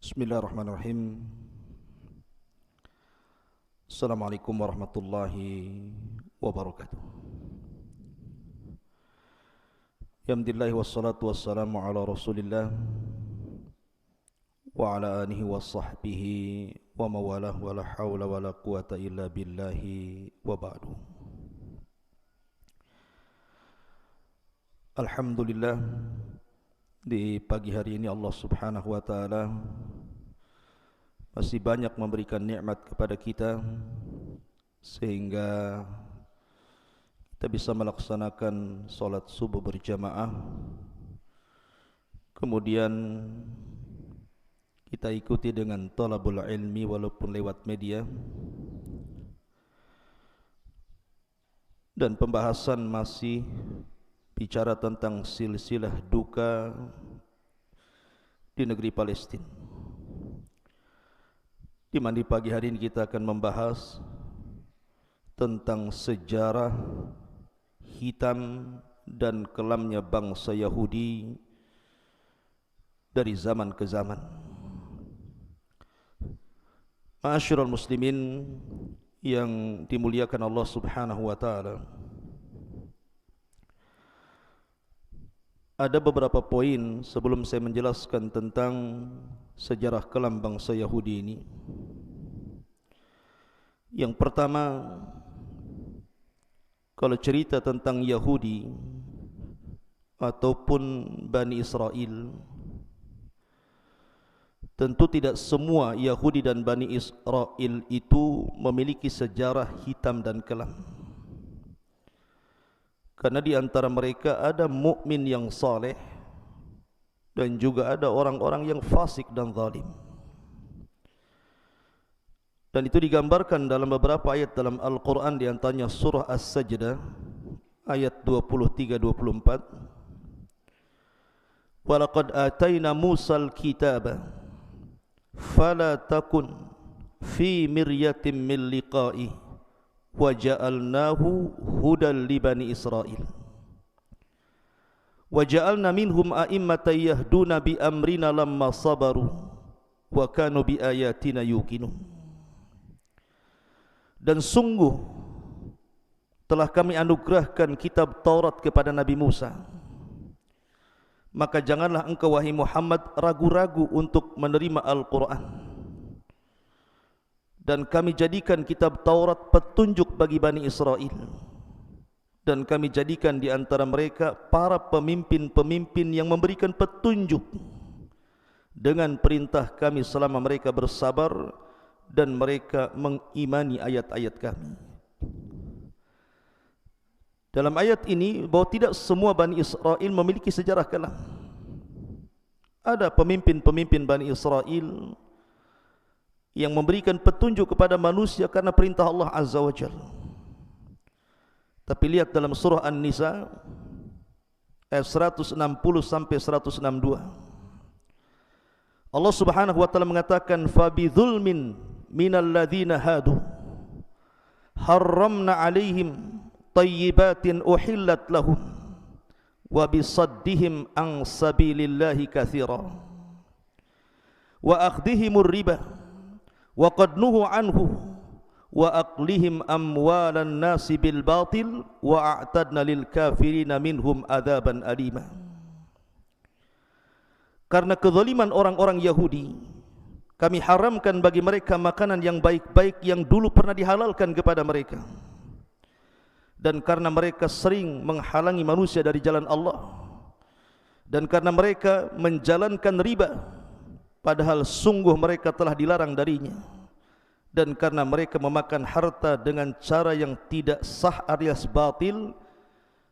Bismillahirrahmanirrahim. Assalamualaikum warahmatullahi wabarakatuh. Alhamdulillah wassalatu wassalamu ala Rasulillah wa ala alihi wa sahbihi wa mawalah wa la hawla wa la quwata illa billahi wa ba'du. Alhamdulillah, di pagi hari ini Allah Subhanahu wa taala masih banyak memberikan nikmat kepada kita sehingga kita bisa melaksanakan salat subuh berjamaah. Kemudian kita ikuti dengan talabul ilmi walaupun lewat media. Dan pembahasan masih bicara tentang silsilah duka di negeri Palestina. Di mana di pagi hari ini kita akan membahas tentang sejarah hitam dan kelamnya bangsa Yahudi dari zaman ke zaman. Ma'asyiral muslimin yang dimuliakan Allah Subhanahu wa taala, ada beberapa poin sebelum saya menjelaskan tentang sejarah kelam bangsa Yahudi ini. Yang pertama, kalau cerita tentang Yahudi ataupun Bani Israel, tentu tidak semua Yahudi dan Bani Israel itu memiliki sejarah hitam dan kelam. Karena di antara mereka ada mukmin yang saleh dan juga ada orang-orang yang fasik dan zalim. Dan itu digambarkan dalam beberapa ayat dalam Al-Quran, di antaranya surah As-Sajdah ayat 23-24. Walaqad atayna Musal kitaba fala takun fi miryatin min liqa'i wa ja'alnahu hudan li bani Israil wa ja'alna minhum a'immatan yahduna bi amrina lamma sabaru wa kanu bi ayatina yuqinun. Dan sungguh telah kami anugerahkan kitab Taurat kepada Nabi Musa, maka janganlah engkau wahai Muhammad ragu-ragu untuk menerima Al-Quran. Dan kami jadikan kitab Taurat petunjuk bagi Bani Israel, dan kami jadikan di antara mereka para pemimpin-pemimpin yang memberikan petunjuk dengan perintah kami selama mereka bersabar dan mereka mengimani ayat-ayat kami. Dalam ayat ini bahwa tidak semua Bani Israel memiliki sejarah kelam. Ada pemimpin-pemimpin Bani Israel yang memberikan petunjuk kepada manusia karena perintah Allah Azza wa Jalla. Tapi lihat dalam surah An-Nisa ayat 160 sampai 162. Allah Subhanahu wa taala mengatakan, fa bidzulmin minal ladzina hadu harramna 'alaihim thayyibatin uhillat lahum wa bisaddihim an sabilillahi katsira wa akhdhihimur riba wa qad nuhu anhu wa aqlihim amwalan nasi bil batil wa a'tadna lil kafirina minhum adzaban alima. Karena kezaliman orang-orang Yahudi, kami haramkan bagi mereka makanan yang baik-baik yang dulu pernah dihalalkan kepada mereka. Dan karena mereka sering menghalangi manusia dari jalan Allah, dan karena mereka menjalankan riba padahal sungguh mereka telah dilarang darinya, dan karena mereka memakan harta dengan cara yang tidak sah alias batil,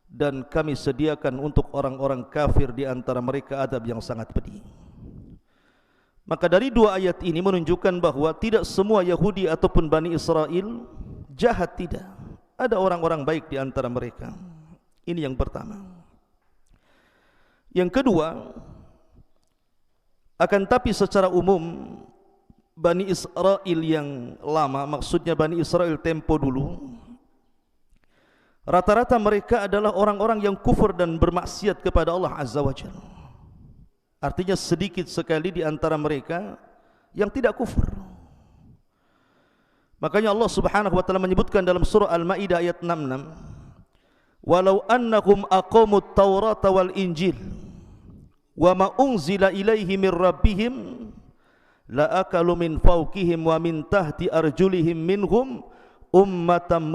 dan kami sediakan untuk orang-orang kafir di antara mereka adab yang sangat pedih. Maka dari dua ayat ini menunjukkan bahwa tidak semua Yahudi ataupun Bani Israel jahat, tidak. Ada orang-orang baik di antara mereka. Ini yang pertama. Yang kedua, akan tapi secara umum Bani Israel yang lama, maksudnya Bani Israel tempo dulu, rata-rata mereka adalah orang-orang yang kufur dan bermaksiat kepada Allah Azza wa Jalla. Artinya sedikit sekali di antara mereka yang tidak kufur. Makanya Allah Subhanahu wa taala menyebutkan dalam surah Al-Maidah ayat 66, "Walau annahum aqamut Taurata wal Injil wa ma unzila ilaihi mir rabbihim la akalu min fawqihim wa min tahti arjulihim minhum ummatan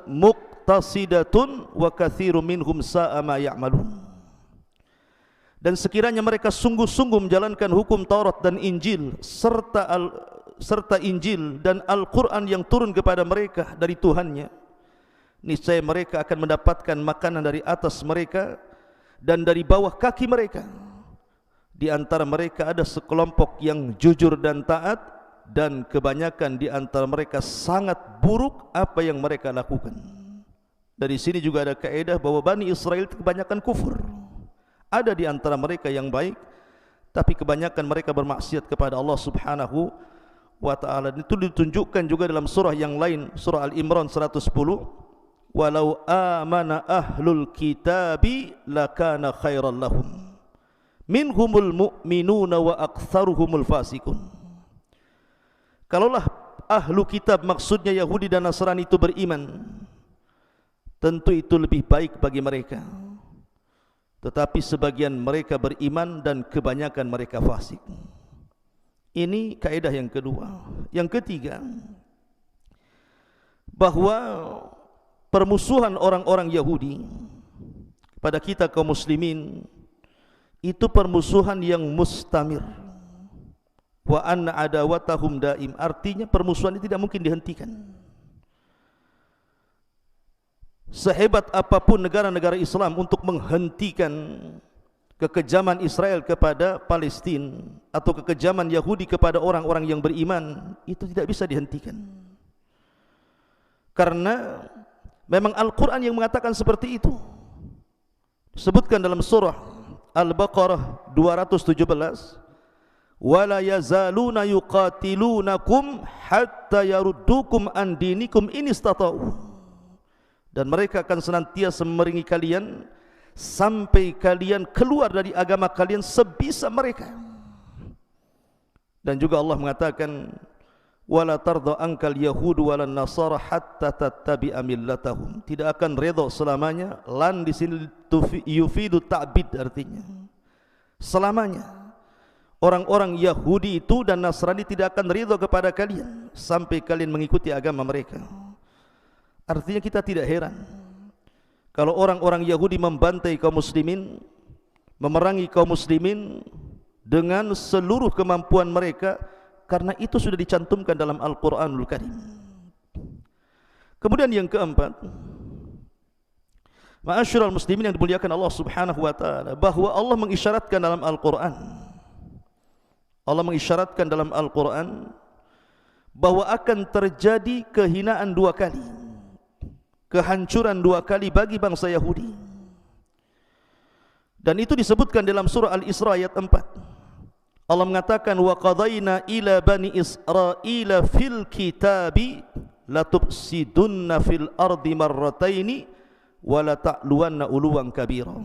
muqtasidatun wa katsirum minhum sa'a ma ya'malun." Dan sekiranya mereka sungguh-sungguh menjalankan hukum Taurat dan Injil serta Injil dan Al-Quran yang turun kepada mereka dari Tuhannya, niscaya mereka akan mendapatkan makanan dari atas mereka dan dari bawah kaki mereka. Di antara mereka ada sekelompok yang jujur dan taat, dan kebanyakan di antara mereka sangat buruk apa yang mereka lakukan. Dari sini juga ada kaidah bahwa Bani Israel kebanyakan kufur. Ada di antara mereka yang baik, tapi kebanyakan mereka bermaksiat kepada Allah Subhanahu wa ta'ala. Itu ditunjukkan juga dalam surah yang lain, surah Al-Imran 110, "Walau amana ahlul kitabi lakana khairan lahum minhumul mu'minuna wa aktsaruhumul fasikun." Kalaulah ahlu kitab, maksudnya Yahudi dan Nasrani, itu beriman, tentu itu lebih baik bagi mereka. Tetapi sebagian mereka beriman dan kebanyakan mereka fasik. Ini kaidah yang kedua. Yang ketiga, bahwa permusuhan orang-orang Yahudi pada kita kaum muslimin itu permusuhan yang mustamir. Wa anna adawatahum daim, artinya permusuhan ini tidak mungkin dihentikan. Sehebat apapun negara-negara Islam untuk menghentikan kekejaman Israel kepada Palestina atau kekejaman Yahudi kepada orang-orang yang beriman, itu tidak bisa dihentikan. Karena memang Al-Quran yang mengatakan seperti itu. Disebutkan dalam surah Al-Baqarah 217, "Wala yazaluna yuqatilunakum hatta yaruddukum an dinikum in istata'u." Dan mereka akan senantiasa memerangi kalian sampai kalian keluar dari agama kalian sebisa mereka. Dan juga Allah mengatakan, "Wala tarda ankal yahudu wala nasara hatta tattabi'a millatahum." Tidak akan redha selamanya. Lan di sini yufidu ta'bid, artinya selamanya orang-orang Yahudi itu dan Nasrani tidak akan ridha kepada kalian sampai kalian mengikuti agama mereka. Artinya kita tidak heran kalau orang-orang Yahudi membantai kaum muslimin, memerangi kaum muslimin dengan seluruh kemampuan mereka, karena itu sudah dicantumkan dalam Al-Quranul Karim. Kemudian yang keempat, ma'asyiral muslimin yang dimuliakan Allah Subhanahu wa taala, bahwa Allah mengisyaratkan dalam Al-Quran, Allah mengisyaratkan dalam Al-Quran bahwa akan terjadi kehinaan dua kali, kehancuran dua kali bagi bangsa Yahudi. Dan itu disebutkan dalam surah Al-Isra ayat 4. Allah mengatakan, "Wa qadayna ila bani Israila fil kitabi latufsidunna fil ardi marrataini wa la ta'luwanna uluwan kabira."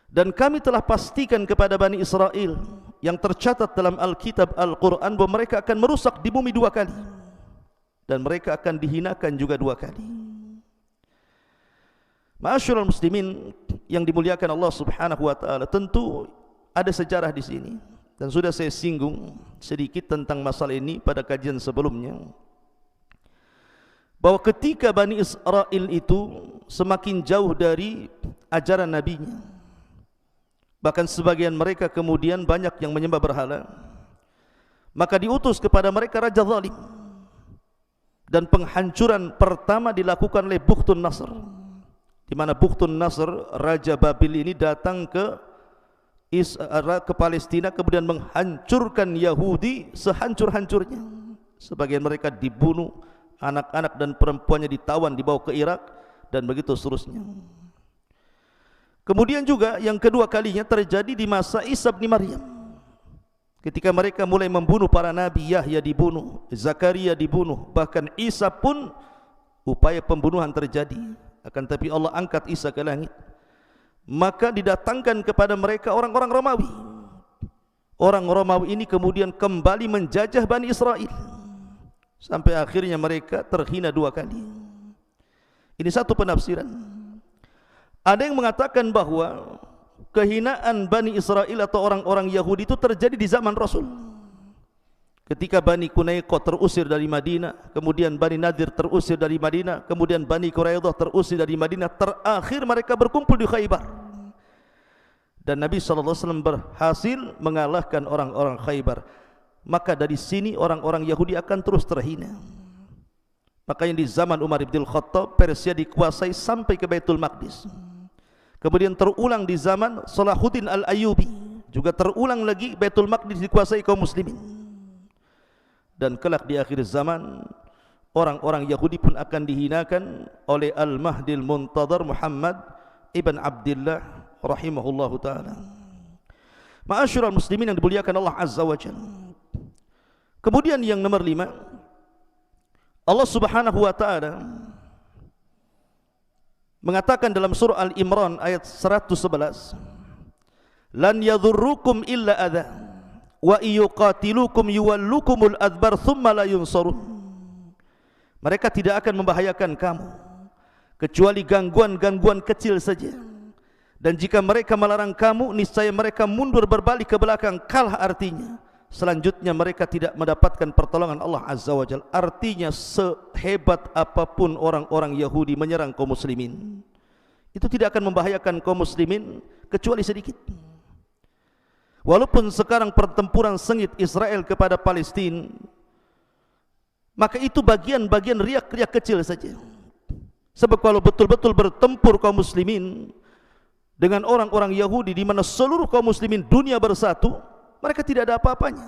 Dan kami telah pastikan kepada Bani Israel yang tercatat dalam Alkitab Al-Quran bahwa mereka akan merusak di bumi dua kali, dan mereka akan dihinakan juga dua kali. Ma'asyiral muslimin yang dimuliakan Allah Subhanahu wa taala, tentu ada sejarah di sini dan sudah saya singgung sedikit tentang masalah ini pada kajian sebelumnya, bahwa ketika Bani Israel itu semakin jauh dari ajaran nabinya, bahkan sebagian mereka kemudian banyak yang menyembah berhala, maka diutus kepada mereka raja zalim. Dan penghancuran pertama dilakukan oleh Bukhtun Nasr, di mana Bukhtun Nasr, raja Babil ini datang ke Palestina, kemudian menghancurkan Yahudi sehancur-hancurnya. Sebagian mereka dibunuh, anak-anak dan perempuannya ditawan, dibawa ke Irak, dan begitu seterusnya. Kemudian juga yang kedua kalinya terjadi di masa Isa bin Maryam, ketika mereka mulai membunuh para nabi. Yahya dibunuh, Zakaria dibunuh, bahkan Isa pun upaya pembunuhan terjadi. Akan tapi Allah angkat Isa ke langit. Maka didatangkan kepada mereka orang-orang Romawi, orang Romawi ini kemudian kembali menjajah Bani Israel sampai akhirnya mereka terhina 2 kali. Ini satu penafsiran. Ada yang mengatakan bahwa kehinaan Bani Israel atau orang-orang Yahudi itu terjadi di zaman Rasul. Ketika Bani Qunaiqah terusir dari Madinah, kemudian Bani Nadir terusir dari Madinah, kemudian Bani Quraidah terusir dari Madinah, terakhir mereka berkumpul di Khaybar. Dan Nabi SAW berhasil mengalahkan orang-orang Khaybar. Maka dari sini orang-orang Yahudi akan terus terhina. Makanya di zaman Umar bin Khattab, Persia dikuasai sampai ke Baitul Maqdis. Kemudian terulang di zaman Salahuddin Al-Ayyubi, juga terulang lagi Baitul Maqdis dikuasai kaum muslimin. Dan kelak di akhir zaman orang-orang Yahudi pun akan dihinakan oleh Al-Mahdil Muntadhar Muhammad ibn Abdullah rahimahullahu ta'ala. Ma'asyiral muslimin yang dimuliakan Allah Azza wa Jalla. Kemudian yang nomor 5, Allah Subhanahu wa ta'ala mengatakan dalam surah Al-Imran ayat 111, lan yadhurrukum illa adha wa yuqatilukum yuwallukumul adbar thumma la yunsarun. Mereka tidak akan membahayakan kamu kecuali gangguan-gangguan kecil saja, dan jika mereka melarang kamu, niscaya mereka mundur berbalik ke belakang, kalah artinya selanjutnya mereka tidak mendapatkan pertolongan Allah Azza wa Jalla. Artinya sehebat apapun orang-orang Yahudi menyerang kaum muslimin, itu tidak akan membahayakan kaum muslimin kecuali sedikit. Walaupun sekarang pertempuran sengit Israel kepada Palestina, maka itu bagian-bagian riak-riak kecil saja. Sebab kalau betul-betul bertempur kaum muslimin dengan orang-orang Yahudi, di mana seluruh kaum muslimin dunia bersatu, mereka tidak ada apa-apanya.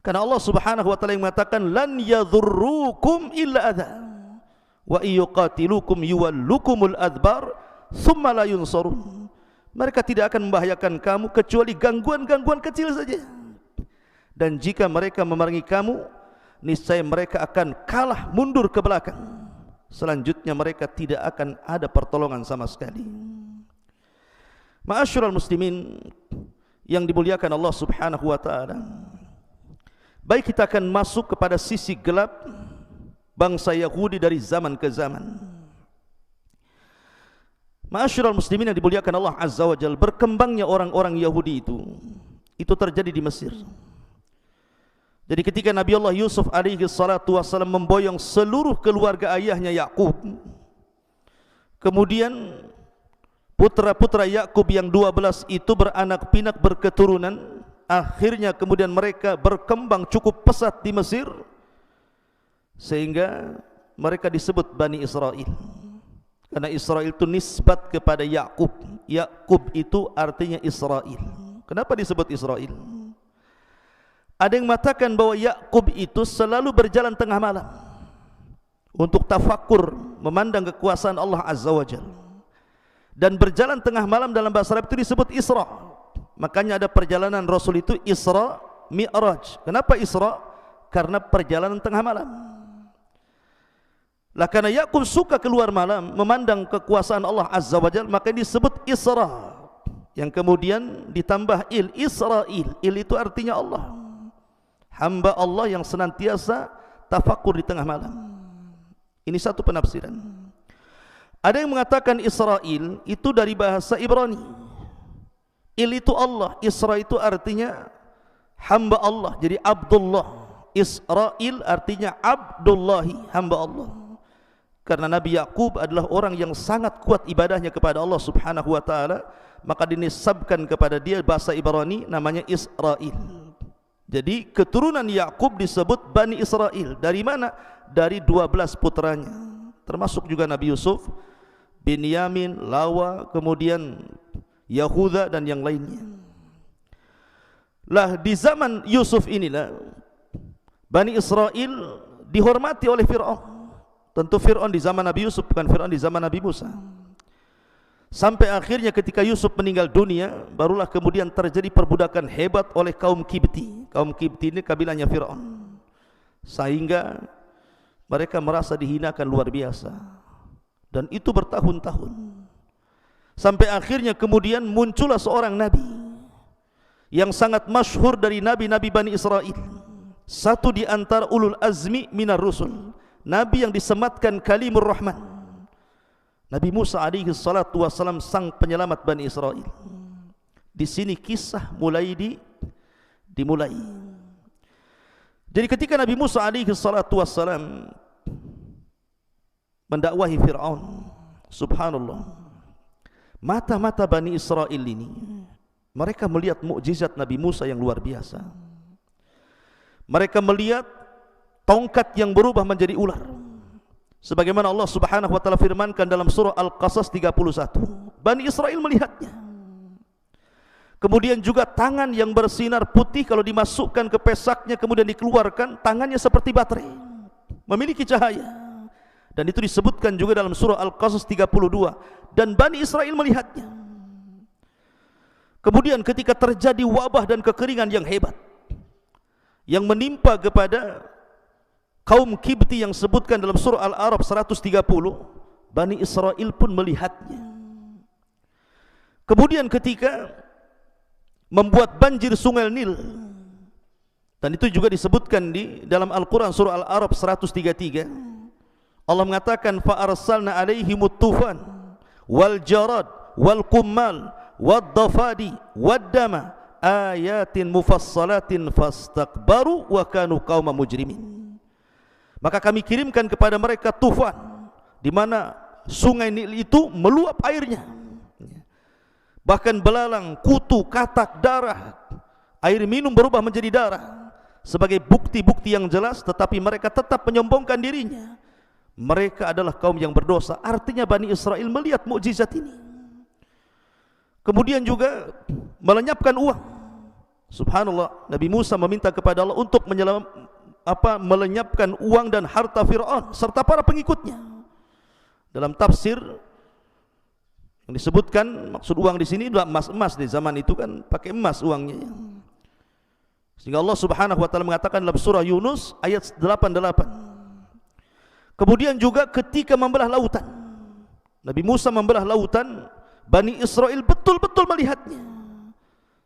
Karena Allah Subhanahu wa taala yang mengatakan lan yadhurrukum illa adha wa yuqatilukum yuwallukumul adbar thumma la yunsarun. Mereka tidak akan membahayakan kamu kecuali gangguan-gangguan kecil saja. Dan jika mereka memerangi kamu, niscaya mereka akan kalah mundur ke belakang. Selanjutnya mereka tidak akan ada pertolongan sama sekali. Ma'asyiral muslimin yang dimuliakan Allah Subhanahu wa ta'ala, baik kita akan masuk kepada sisi gelap bangsa Yahudi dari zaman ke zaman. Ma'asyiral muslimin yang dimuliakan Allah Azza wa Jalla, berkembangnya orang-orang Yahudi itu terjadi di Mesir. Jadi ketika Nabi Allah Yusuf alaihi salatu wassalam memboyong seluruh keluarga ayahnya Yakub, kemudian putra-putra Yakub yang 12 itu beranak pinak berketurunan, akhirnya kemudian mereka berkembang cukup pesat di Mesir sehingga mereka disebut Bani Israel. Karena Israel itu nisbat kepada Yakub. Yakub itu artinya Israel. Kenapa disebut Israel? Ada yang mengatakan bahwa Yakub itu selalu berjalan tengah malam untuk tafakur, memandang kekuasaan Allah Azza wa Jalla. Dan berjalan tengah malam dalam bahasa Arab itu disebut Isra. Makanya ada perjalanan Rasul itu Isra Mi'raj. Kenapa Isra? Karena perjalanan tengah malam. Lah karena Yakub suka keluar malam memandang kekuasaan Allah Azza wa Jalla, maka disebut Isra, yang kemudian ditambah il, Israel. Il itu artinya Allah, hamba Allah yang senantiasa tafakur di tengah malam. Ini satu penafsiran. Ada yang mengatakan Israel itu dari bahasa Ibrani. Il itu Allah, Isra itu artinya hamba Allah, jadi Abdullah. Israel artinya Abdullahi, hamba Allah. Karena Nabi Yakub adalah orang yang sangat kuat ibadahnya kepada Allah Subhanahu wa taala, maka dinisabkan kepada dia bahasa Ibrani namanya Israel. Jadi keturunan Yakub disebut Bani Israel. Dari mana? Dari 12 putranya, termasuk juga Nabi Yusuf, Binyamin, Lawa, kemudian Yahuda dan yang lainnya. Lah di zaman Yusuf inilah Bani Israel dihormati oleh Fir'aun. Tentu Fir'aun di zaman Nabi Yusuf, bukan Fir'aun di zaman Nabi Musa. Sampai akhirnya ketika Yusuf meninggal dunia, barulah kemudian terjadi perbudakan hebat oleh kaum Kibti. Kaum Kibti ini kabilahnya Fir'aun, sehingga mereka merasa dihinakan luar biasa. Dan itu bertahun-tahun. Sampai akhirnya kemudian muncullah seorang Nabi yang sangat masyhur dari nabi-nabi Bani Israel, satu di antara ulul azmi minar rusul, nabi yang disematkan kalimur rahman, Nabi Musa alaihi salatu wassalam, sang penyelamat Bani Israel. Di sini kisah dimulai. Jadi ketika Nabi Musa alaihi salatu wassalam mendakwahi Fir'aun, subhanallah, mata-mata Bani Israel ini, mereka melihat mukjizat Nabi Musa yang luar biasa. Mereka melihat tongkat yang berubah menjadi ular, sebagaimana Allah subhanahu wa ta'ala firmankan dalam surah Al-Qasas 31. Bani Israel melihatnya. Kemudian juga tangan yang bersinar putih, kalau dimasukkan ke pesaknya kemudian dikeluarkan, tangannya seperti baterai, memiliki cahaya. Dan itu disebutkan juga dalam surah Al-Qasas 32. Dan Bani Israel melihatnya. Kemudian ketika terjadi wabah dan kekeringan yang hebat yang menimpa kepada kaum Kibti yang sebutkan dalam surah Al-A'raf 130, Bani Israel pun melihatnya. Kemudian ketika membuat banjir sungai Nil, dan itu juga disebutkan di dalam Al-Quran surah Al-A'raf 133, Allah mengatakan fa arsalna alaihimut tufan wal jarad wal qummal wad dafadi wad dama ayatin mufassalatin fastakbaru wa kanu qauma mujrimin. Maka kami kirimkan kepada mereka tufan, di mana sungai Nil itu meluap airnya, bahkan belalang, kutu, katak, darah, air minum berubah menjadi darah, sebagai bukti-bukti yang jelas. Tetapi mereka tetap menyombongkan dirinya. Mereka adalah kaum yang berdosa. Artinya Bani Israel melihat mukjizat ini. Kemudian juga melenyapkan uang. Subhanallah, Nabi Musa meminta kepada Allah untuk melenyapkan uang dan harta Fir'aun serta para pengikutnya. Dalam tafsir yang disebutkan, maksud uang di sini adalah emas. Di zaman itu kan pakai emas uangnya. Sehingga Allah Subhanahu wa taala mengatakan dalam surah Yunus ayat 88. Kemudian juga ketika membelah lautan, Nabi Musa membelah lautan, Bani Israel betul-betul melihatnya.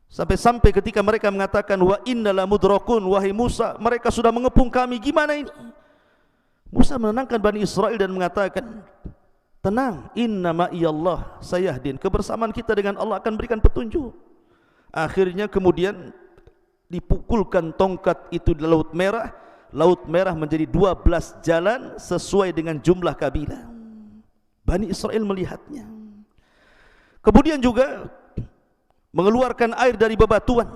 Sampai-sampai ketika mereka mengatakan wa inna la mudrakun, wahai Musa, mereka sudah mengepung kami, gimana ini? Musa menenangkan Bani Israel dan mengatakan, tenang, inna ma'iyallah sayahdin, kebersamaan kita dengan Allah akan berikan petunjuk. Akhirnya kemudian dipukulkan tongkat itu di Laut Merah. Laut Merah menjadi 12 jalan sesuai dengan jumlah kabilah. Bani Israel melihatnya. Kemudian juga mengeluarkan air dari bebatuan,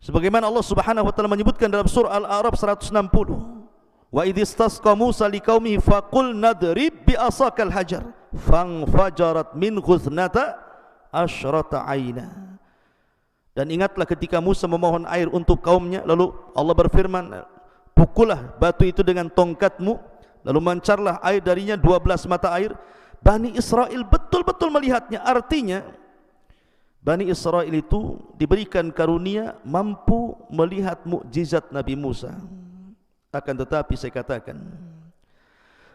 sebagaimana Allah Subhanahu wa taala menyebutkan dalam surah Al-A'raf 160. Wa idh istasqa Musa liqaumihi faqul nadrib bi asakal hajar fanfajarat min ghuznata asyrata aina. Dan ingatlah ketika Musa memohon air untuk kaumnya, lalu Allah berfirman, pukullah batu itu dengan tongkatmu, lalu mancarlah air darinya 12 mata air. Bani Israel betul-betul melihatnya. Artinya Bani Israel itu diberikan karunia mampu melihat mukjizat Nabi Musa. Akan tetapi saya katakan,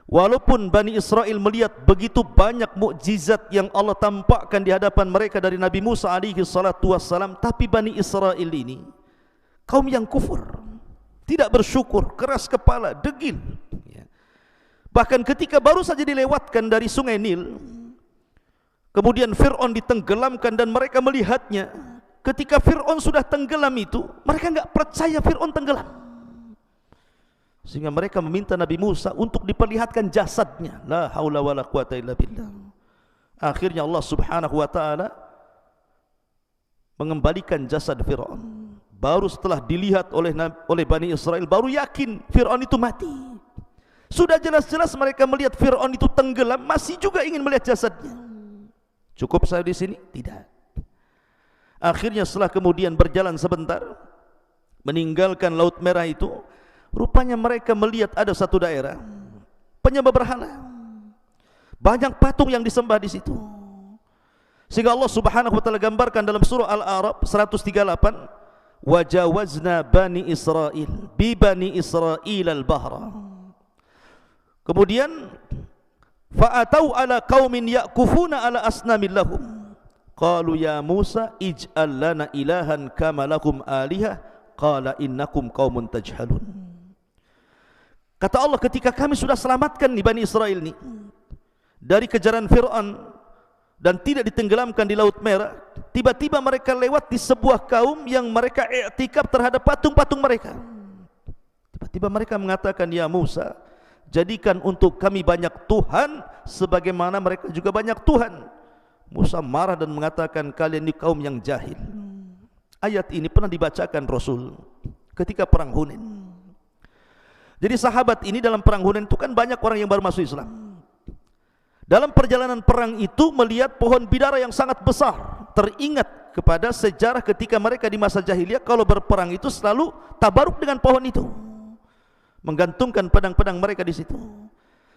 walaupun Bani Israel melihat begitu banyak mukjizat yang Allah tampakkan di hadapan mereka dari Nabi Musa alaihi salatu wassalam, tapi Bani Israel ini kaum yang kufur, tidak bersyukur, keras kepala, degil. Bahkan ketika baru saja dilewatkan dari sungai Nil, kemudian Fir'aun ditenggelamkan dan mereka melihatnya. Ketika Fir'aun sudah tenggelam itu, mereka enggak percaya Fir'aun tenggelam, sehingga mereka meminta Nabi Musa untuk diperlihatkan jasadnya. La haula wala quwata illa billah. Akhirnya Allah Subhanahu wa taala mengembalikan jasad Fir'aun. Baru setelah dilihat oleh Bani Israel, baru yakin Fir'aun itu mati. Sudah jelas-jelas mereka melihat Fir'aun itu tenggelam, masih juga ingin melihat jasadnya. Cukup saya di sini? Tidak. Akhirnya setelah kemudian berjalan sebentar, meninggalkan Laut Merah itu, rupanya mereka melihat ada satu daerah penyembah berhala. Banyak patung yang disembah di situ. Sehingga Allah Subhanahu wa taala gambarkan dalam surah Al-A'raf 138, wajawazna bani Israil bi bani Israil al-bahra. Kemudian fa'atau ala qaumin ya'kufuna ala asnamil lahum qalu ya Musa ij'al lana ilahan kama lakum alihah qala innakum qaumun tajhalun. Kata Allah, ketika kami sudah selamatkan nih Bani Israel ni dari kejaran Fir'aun dan tidak ditenggelamkan di Laut Merah, tiba-tiba mereka lewat di sebuah kaum yang mereka i'tikaf terhadap patung-patung mereka. Tiba-tiba mereka mengatakan, ya Musa, jadikan untuk kami banyak Tuhan sebagaimana mereka juga banyak Tuhan. Musa marah dan mengatakan, kalian ini kaum yang jahil. Ayat ini pernah dibacakan Rasul ketika perang Hunain. Jadi sahabat ini dalam perang Hunain itu kan banyak orang yang baru masuk Islam. Dalam perjalanan perang itu melihat pohon bidara yang sangat besar. Teringat kepada sejarah ketika mereka di masa jahiliyah kalau berperang itu selalu tabaruk dengan pohon itu, menggantungkan pedang-pedang mereka di situ.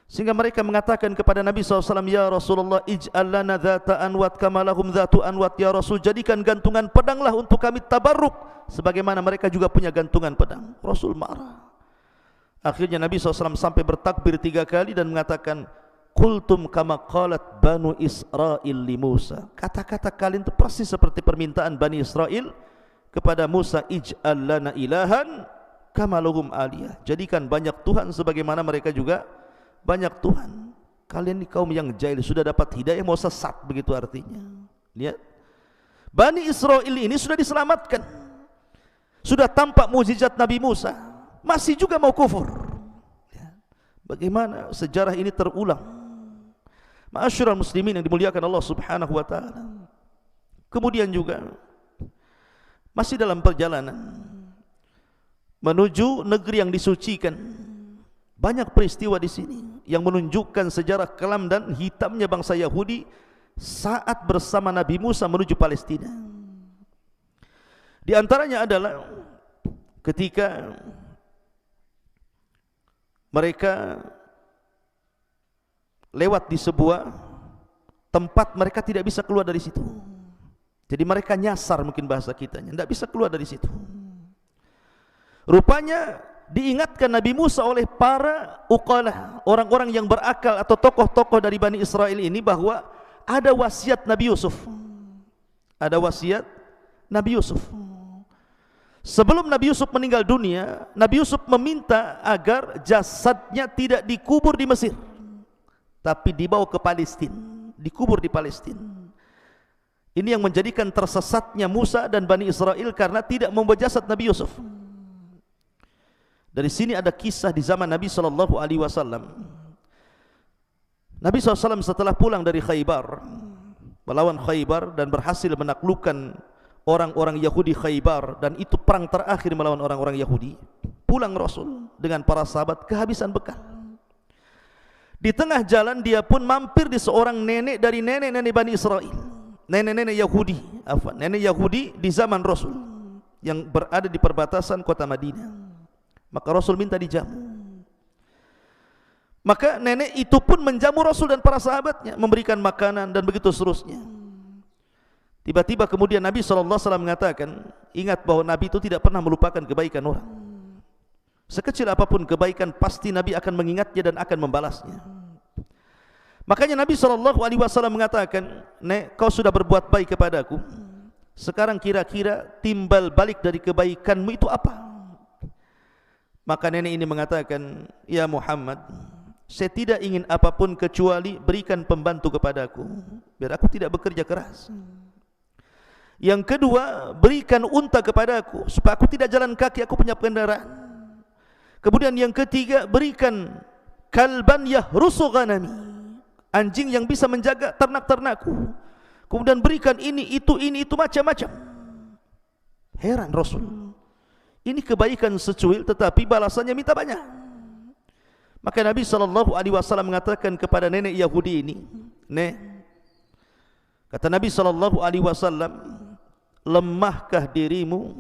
Sehingga mereka mengatakan kepada Nabi SAW, ya Rasulullah, ij'al lana dhata anwat kama lahum dhatu anwat. Ya Rasul, jadikan gantungan pedanglah untuk kami tabarruk sebagaimana mereka juga punya gantungan pedang. Rasul marah. Akhirnya Nabi SAW sampai bertakbir 3 kali dan mengatakan, qultum kama qalat Banu Israel li Musa. Kata-kata kalian itu persis seperti permintaan Bani Israel kepada Musa, ij'al lana ilahan kama lahum aliyah. Jadikan banyak Tuhan sebagaimana mereka juga banyak Tuhan. Kalian ini kaum yang jahil, sudah dapat hidayah mau sesat, begitu artinya. Lihat, Bani Israel ini sudah diselamatkan, sudah tampak mukjizat Nabi Musa, masih juga mau kufur. Bagaimana sejarah ini terulang? Ma'asyiral muslimin yang dimuliakan Allah Subhanahu wa taala. Kemudian juga masih dalam perjalanan menuju negeri yang disucikan, banyak peristiwa di sini yang menunjukkan sejarah kelam dan hitamnya bangsa Yahudi saat bersama Nabi Musa menuju Palestina. Di antaranya adalah ketika mereka lewat di sebuah tempat mereka tidak bisa keluar dari situ. Jadi mereka nyasar, mungkin bahasa kitanya, tidak bisa keluar dari situ. Rupanya diingatkan Nabi Musa oleh para uqalah, orang-orang yang berakal atau tokoh-tokoh dari Bani Israel ini, bahwa ada wasiat Nabi Yusuf. Ada wasiat Nabi Yusuf. Sebelum Nabi Yusuf meninggal dunia, Nabi Yusuf meminta agar jasadnya tidak dikubur di Mesir, tapi dibawa ke Palestina, dikubur di Palestina. Ini yang menjadikan tersesatnya Musa dan Bani Israel karena tidak membawa jasad Nabi Yusuf. Dari sini ada kisah di zaman Nabi SAW. Nabi SAW setelah pulang dari Khaybar, melawan Khaybar dan berhasil menaklukkan orang-orang Yahudi Khaybar, dan itu perang terakhir melawan orang-orang Yahudi. Pulang Rasul dengan para sahabat kehabisan bekal. Di tengah jalan dia pun mampir di seorang nenek dari nenek-nenek Bani Israel, nenek-nenek Yahudi, nenek Yahudi di zaman Rasul yang berada di perbatasan kota Madinah. Maka Rasul minta dijamu. Maka nenek itu pun menjamu Rasul dan para sahabatnya, memberikan makanan dan begitu seterusnya. Tiba-tiba kemudian Nabi SAW mengatakan, ingat bahwa Nabi itu tidak pernah melupakan kebaikan orang. Sekecil apapun kebaikan, pasti Nabi akan mengingatnya dan akan membalasnya. Makanya Nabi SAW mengatakan, nek, kau sudah berbuat baik kepadaku, sekarang kira-kira timbal balik dari kebaikanmu itu apa? Maka nenek ini mengatakan, ya Muhammad, saya tidak ingin apapun kecuali berikan pembantu kepadaku, biar aku tidak bekerja keras. Yang kedua, berikan unta kepadaku supaya aku tidak jalan kaki, aku punya kendaraan. Kemudian yang ketiga, berikan kalban yahrusu ghanami, anjing yang bisa menjaga ternak-ternakku. Kemudian berikan ini itu macam-macam. Heran Rasul, ini kebaikan secuil tetapi balasannya minta banyak. Maka Nabi SAW mengatakan kepada nenek Yahudi ini, nek, kata Nabi SAW, lemahkah dirimu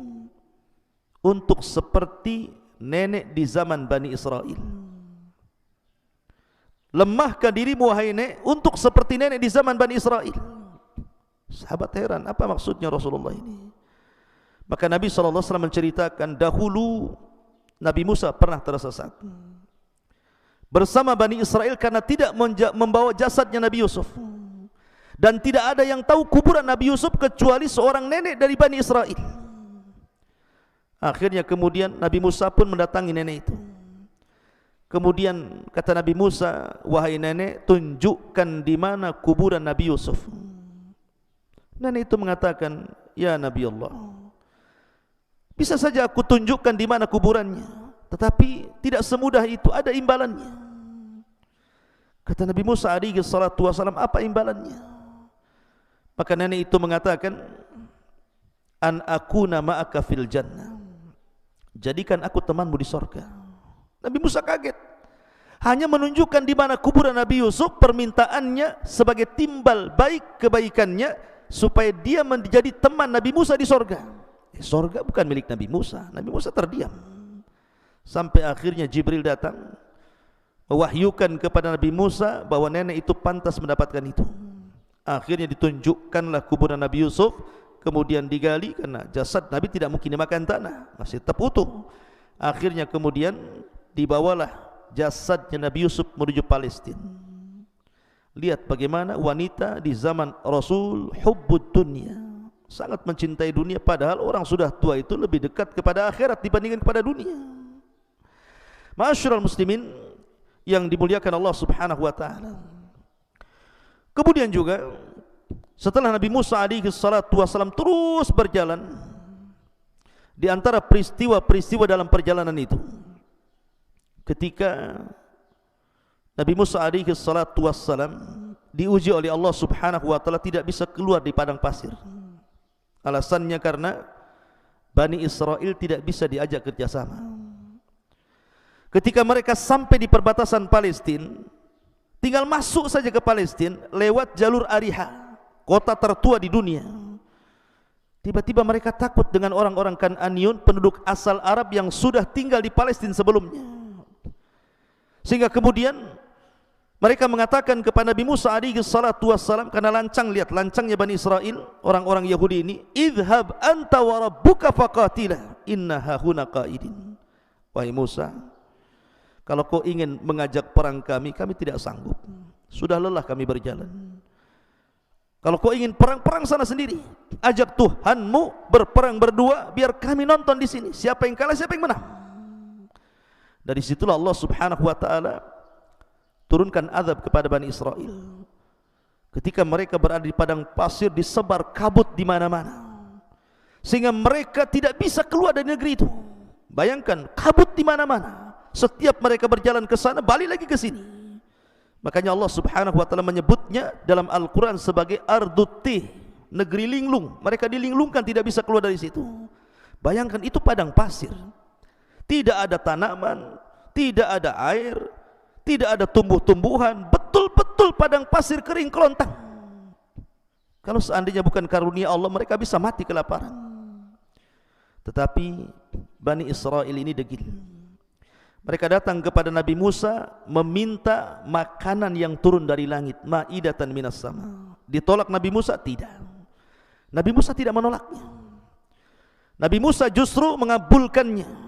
untuk seperti nenek di zaman Bani Israel? Lemahkah dirimu wahai nek untuk seperti nenek di zaman Bani Israel? Sahabat heran, apa maksudnya Rasulullah ini? Maka Nabi SAW menceritakan, dahulu Nabi Musa pernah tersesat bersama Bani Israel karena tidak membawa jasadnya Nabi Yusuf. Dan tidak ada yang tahu kuburan Nabi Yusuf kecuali seorang nenek dari Bani Israel. Akhirnya kemudian Nabi Musa pun mendatangi nenek itu. Kemudian kata Nabi Musa, wahai nenek, tunjukkan di mana kuburan Nabi Yusuf. Nenek itu mengatakan, ya Nabi Allah, bisa saja aku tunjukkan di mana kuburannya, tetapi tidak semudah itu, ada imbalannya. Kata Nabi Musa alaihi salatu wasalam, apa imbalannya? Maka nenek itu mengatakan, an akuna ma'aka fil jannah, jadikan aku temanmu di sorga. Nabi Musa kaget, hanya menunjukkan di mana kuburan Nabi Yusuf, permintaannya sebagai timbal baik kebaikannya supaya dia menjadi teman Nabi Musa di sorga. Sorga bukan milik Nabi Musa. Nabi Musa terdiam sampai akhirnya Jibril datang mewahyukan kepada Nabi Musa bahwa nenek itu pantas mendapatkan itu. Akhirnya ditunjukkanlah kuburan Nabi Yusuf, kemudian digali karena jasad Nabi tidak mungkin dimakan tanah, masih tetap utuh. Akhirnya kemudian dibawalah jasadnya Nabi Yusuf menuju Palestina. Lihat bagaimana wanita di zaman Rasul hubbud dunya, sangat mencintai dunia, padahal orang sudah tua itu lebih dekat kepada akhirat dibandingkan kepada dunia. Ma'asyiral muslimin yang dimuliakan Allah Subhanahu wa taala. Kemudian juga setelah Nabi Musa alaihi salatu wasallam terus berjalan, di antara peristiwa-peristiwa dalam perjalanan itu, ketika Nabi Musa alaihi salatu wassalam diuji oleh Allah Subhanahu wa taala tidak bisa keluar di padang pasir. Alasannya karena Bani Israel tidak bisa diajak kerjasama. Ketika mereka sampai di perbatasan Palestina, tinggal masuk saja ke Palestina lewat jalur Ariha, kota tertua di dunia. Tiba-tiba mereka takut dengan orang-orang Kan'aniyun, penduduk asal Arab yang sudah tinggal di Palestina sebelumnya. Sehingga kemudian mereka mengatakan kepada Nabi Musa alaihi salatu wassalam, karena lancang, lihat lancangnya Bani Israel, orang-orang Yahudi ini, idhab anta wa rabbuka faqatila inna hahuna qaidin. Wahai Musa, kalau kau ingin mengajak perang kami tidak sanggup, sudah lelah kami berjalan. Kalau kau ingin perang sana sendiri, ajak Tuhanmu berperang berdua, biar kami nonton di sini siapa yang kalah siapa yang menang. Dari situlah Allah Subhanahu wa taala turunkan azab kepada Bani Israel. Ketika mereka berada di padang pasir, disebar kabut di mana-mana, sehingga mereka tidak bisa keluar dari negeri itu. Bayangkan, kabut di mana-mana. Setiap mereka berjalan ke sana, balik lagi ke sini. Makanya Allah Subhanahu wa taala menyebutnya dalam Al-Qur'an sebagai Ardut-Tih, negeri linglung. Mereka dilinglungkan, tidak bisa keluar dari situ. Bayangkan, itu padang pasir. Tidak ada tanaman, tidak ada air, tidak ada tumbuh-tumbuhan, betul-betul padang pasir kering kerontang. Kalau seandainya bukan karunia Allah, mereka bisa mati kelaparan. Tetapi Bani Israel ini degil. Mereka datang kepada Nabi Musa meminta makanan yang turun dari langit, ma'idatan minas sama. Ditolak Nabi Musa? Tidak. Nabi Musa tidak menolaknya. Nabi Musa justru mengabulkannya.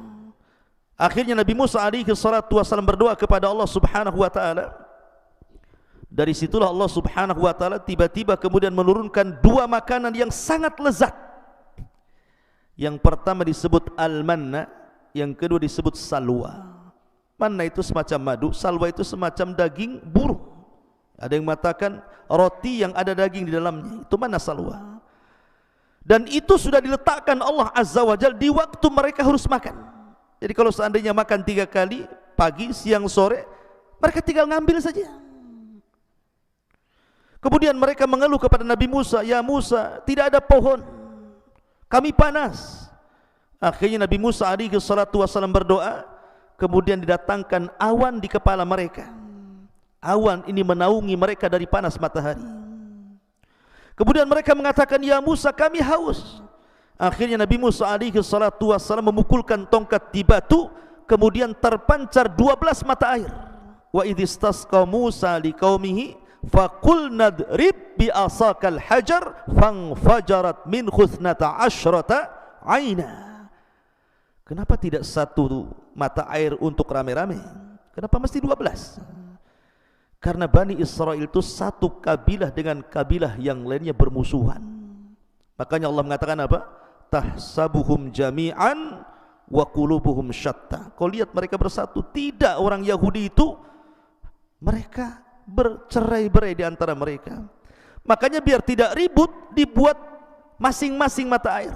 Akhirnya Nabi Musa alaihi salatu wasallam berdoa kepada Allah Subhanahu wa taala. Dari situlah Allah Subhanahu wa taala tiba-tiba kemudian menurunkan dua makanan yang sangat lezat. Yang pertama disebut al-manna, yang kedua disebut salwa. Manna itu semacam madu, salwa itu semacam daging burung. Ada yang mengatakan roti yang ada daging di dalamnya, itu manna salwa. Dan itu sudah diletakkan Allah Azza wa Jalla di waktu mereka harus makan. Jadi kalau seandainya makan 3 kali, pagi, siang, sore, mereka tinggal ngambil saja. Kemudian mereka mengeluh kepada Nabi Musa, ya Musa, tidak ada pohon, kami panas. Akhirnya Nabi Musa alaihi salatu wasallam berdoa, kemudian didatangkan awan di kepala mereka. Awan ini menaungi mereka dari panas matahari. Kemudian mereka mengatakan, ya Musa, kami haus. Akhirnya Nabi Musa alaihi salatu wassalam memukulkan tongkat di batu, kemudian terpancar 12 mata air. Wa idhistasqa Musa liqaumihi faqul nadrib bi asakal hajar fanfajarat min khuthnata asyrata aina. Kenapa tidak satu mata air untuk rame-rame? Kenapa mesti 12? Karena Bani Israel itu satu kabilah dengan kabilah yang lainnya bermusuhan. Makanya Allah mengatakan apa? Tahsabuhum jami'an wa qulubuhum syatta. Kau lihat mereka bersatu. Tidak, orang Yahudi itu mereka bercerai-berai di antara mereka. Makanya biar tidak ribut, dibuat masing-masing mata air.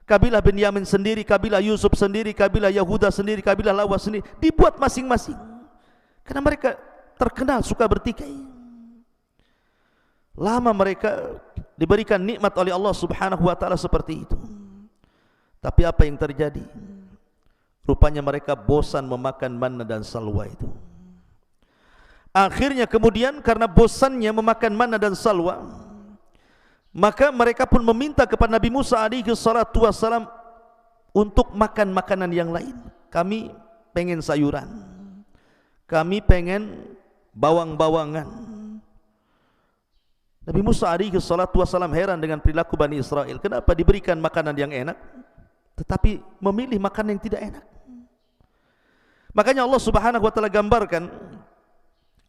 Kabilah Benyamin sendiri, kabilah Yusuf sendiri, kabilah Yahuda sendiri, kabilah Lawa sendiri, dibuat masing-masing. Karena mereka terkenal suka bertikai. Lama mereka diberikan nikmat oleh Allah Subhanahu wa taala seperti itu. Tapi apa yang terjadi? Rupanya mereka bosan memakan manna dan salwa itu. Akhirnya kemudian karena bosannya memakan manna dan salwa, maka mereka pun meminta kepada Nabi Musa alaihi salatu wassalam untuk makan makanan yang lain. Kami pengen sayuran, kami pengen bawang-bawangan. Nabi Musa alaihi salatu wassalam heran dengan perilaku Bani Israel. Kenapa diberikan makanan yang enak tetapi memilih makanan yang tidak enak? Makanya Allah Subhanahu wa taala gambarkan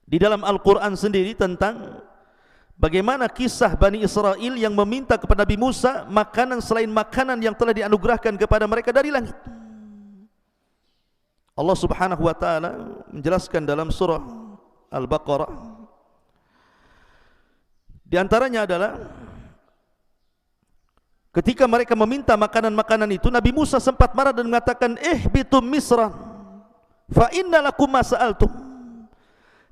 di dalam Al-Quran sendiri tentang bagaimana kisah Bani Israel yang meminta kepada Nabi Musa makanan selain makanan yang telah dianugerahkan kepada mereka dari langit. Allah Subhanahu wa taala menjelaskan dalam surah Al-Baqarah, di antaranya adalah ketika mereka meminta makanan-makanan itu, Nabi Musa sempat marah dan mengatakan, ihbitum misran fa inna lakum ma sa'altum.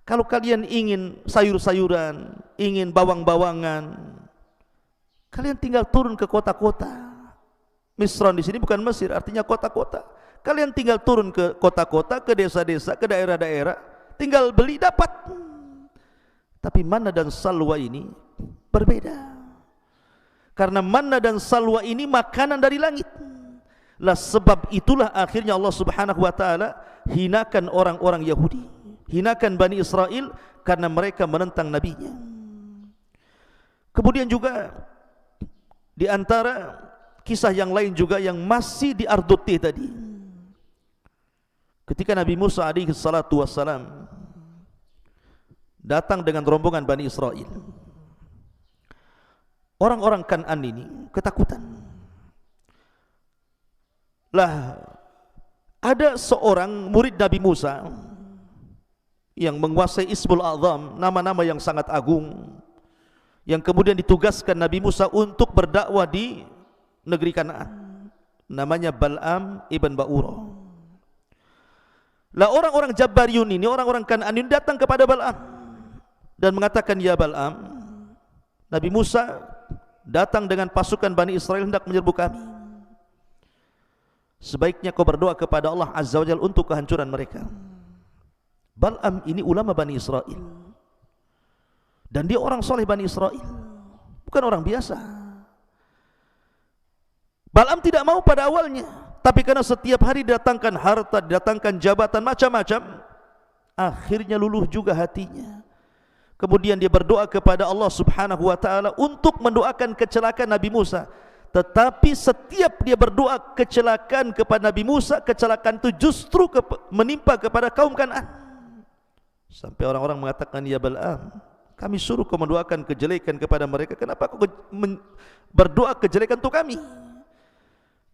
Kalau kalian ingin sayur-sayuran, ingin bawang-bawangan, kalian tinggal turun ke kota-kota. Misran di sini bukan Mesir, artinya kota-kota. Kalian tinggal turun ke kota-kota, ke desa-desa, ke daerah-daerah, tinggal beli dapat. Tapi manna dan salwa ini berbeda. Karena manna dan salwa ini makanan dari langit. Lah sebab itulah akhirnya Allah Subhanahu wa taala hinakan orang-orang Yahudi, hinakan Bani Israel karena mereka menentang nabinya. Kemudian juga di antara kisah yang lain juga yang masih di Ardutih tadi, ketika Nabi Musa alaihi salatu wassalam datang dengan rombongan Bani Israel, orang-orang Kan'an ini ketakutan. Lah ada seorang murid Nabi Musa yang menguasai Ismul A'zam, nama-nama yang sangat agung, yang kemudian ditugaskan Nabi Musa untuk berdakwah di negeri Kan'an. Namanya Bal'am ibn Ba'ura. Lah orang-orang Jabbariyun ini, orang-orang Kan'an ini datang kepada Bal'am dan mengatakan, ya Bal'am, Nabi Musa datang dengan pasukan Bani Israel hendak menyerbu kami. Sebaiknya kau berdoa kepada Allah Azza wa Jalla untuk kehancuran mereka. Bal'am ini ulama Bani Israel, dan dia orang soleh Bani Israel, bukan orang biasa. Bal'am tidak mau pada awalnya, tapi karena setiap hari didatangkan harta, didatangkan jabatan macam-macam, akhirnya luluh juga hatinya. Kemudian dia berdoa kepada Allah Subhanahu wa taala untuk mendoakan kecelakaan Nabi Musa. Tetapi setiap dia berdoa kecelakaan kepada Nabi Musa, kecelakaan itu justru menimpa kepada kaum Kan'an. Sampai orang-orang mengatakan, ya Bal'am, kami suruh kau mendoakan kejelekan kepada mereka, kenapa kau berdoa kejelekan untuk kami?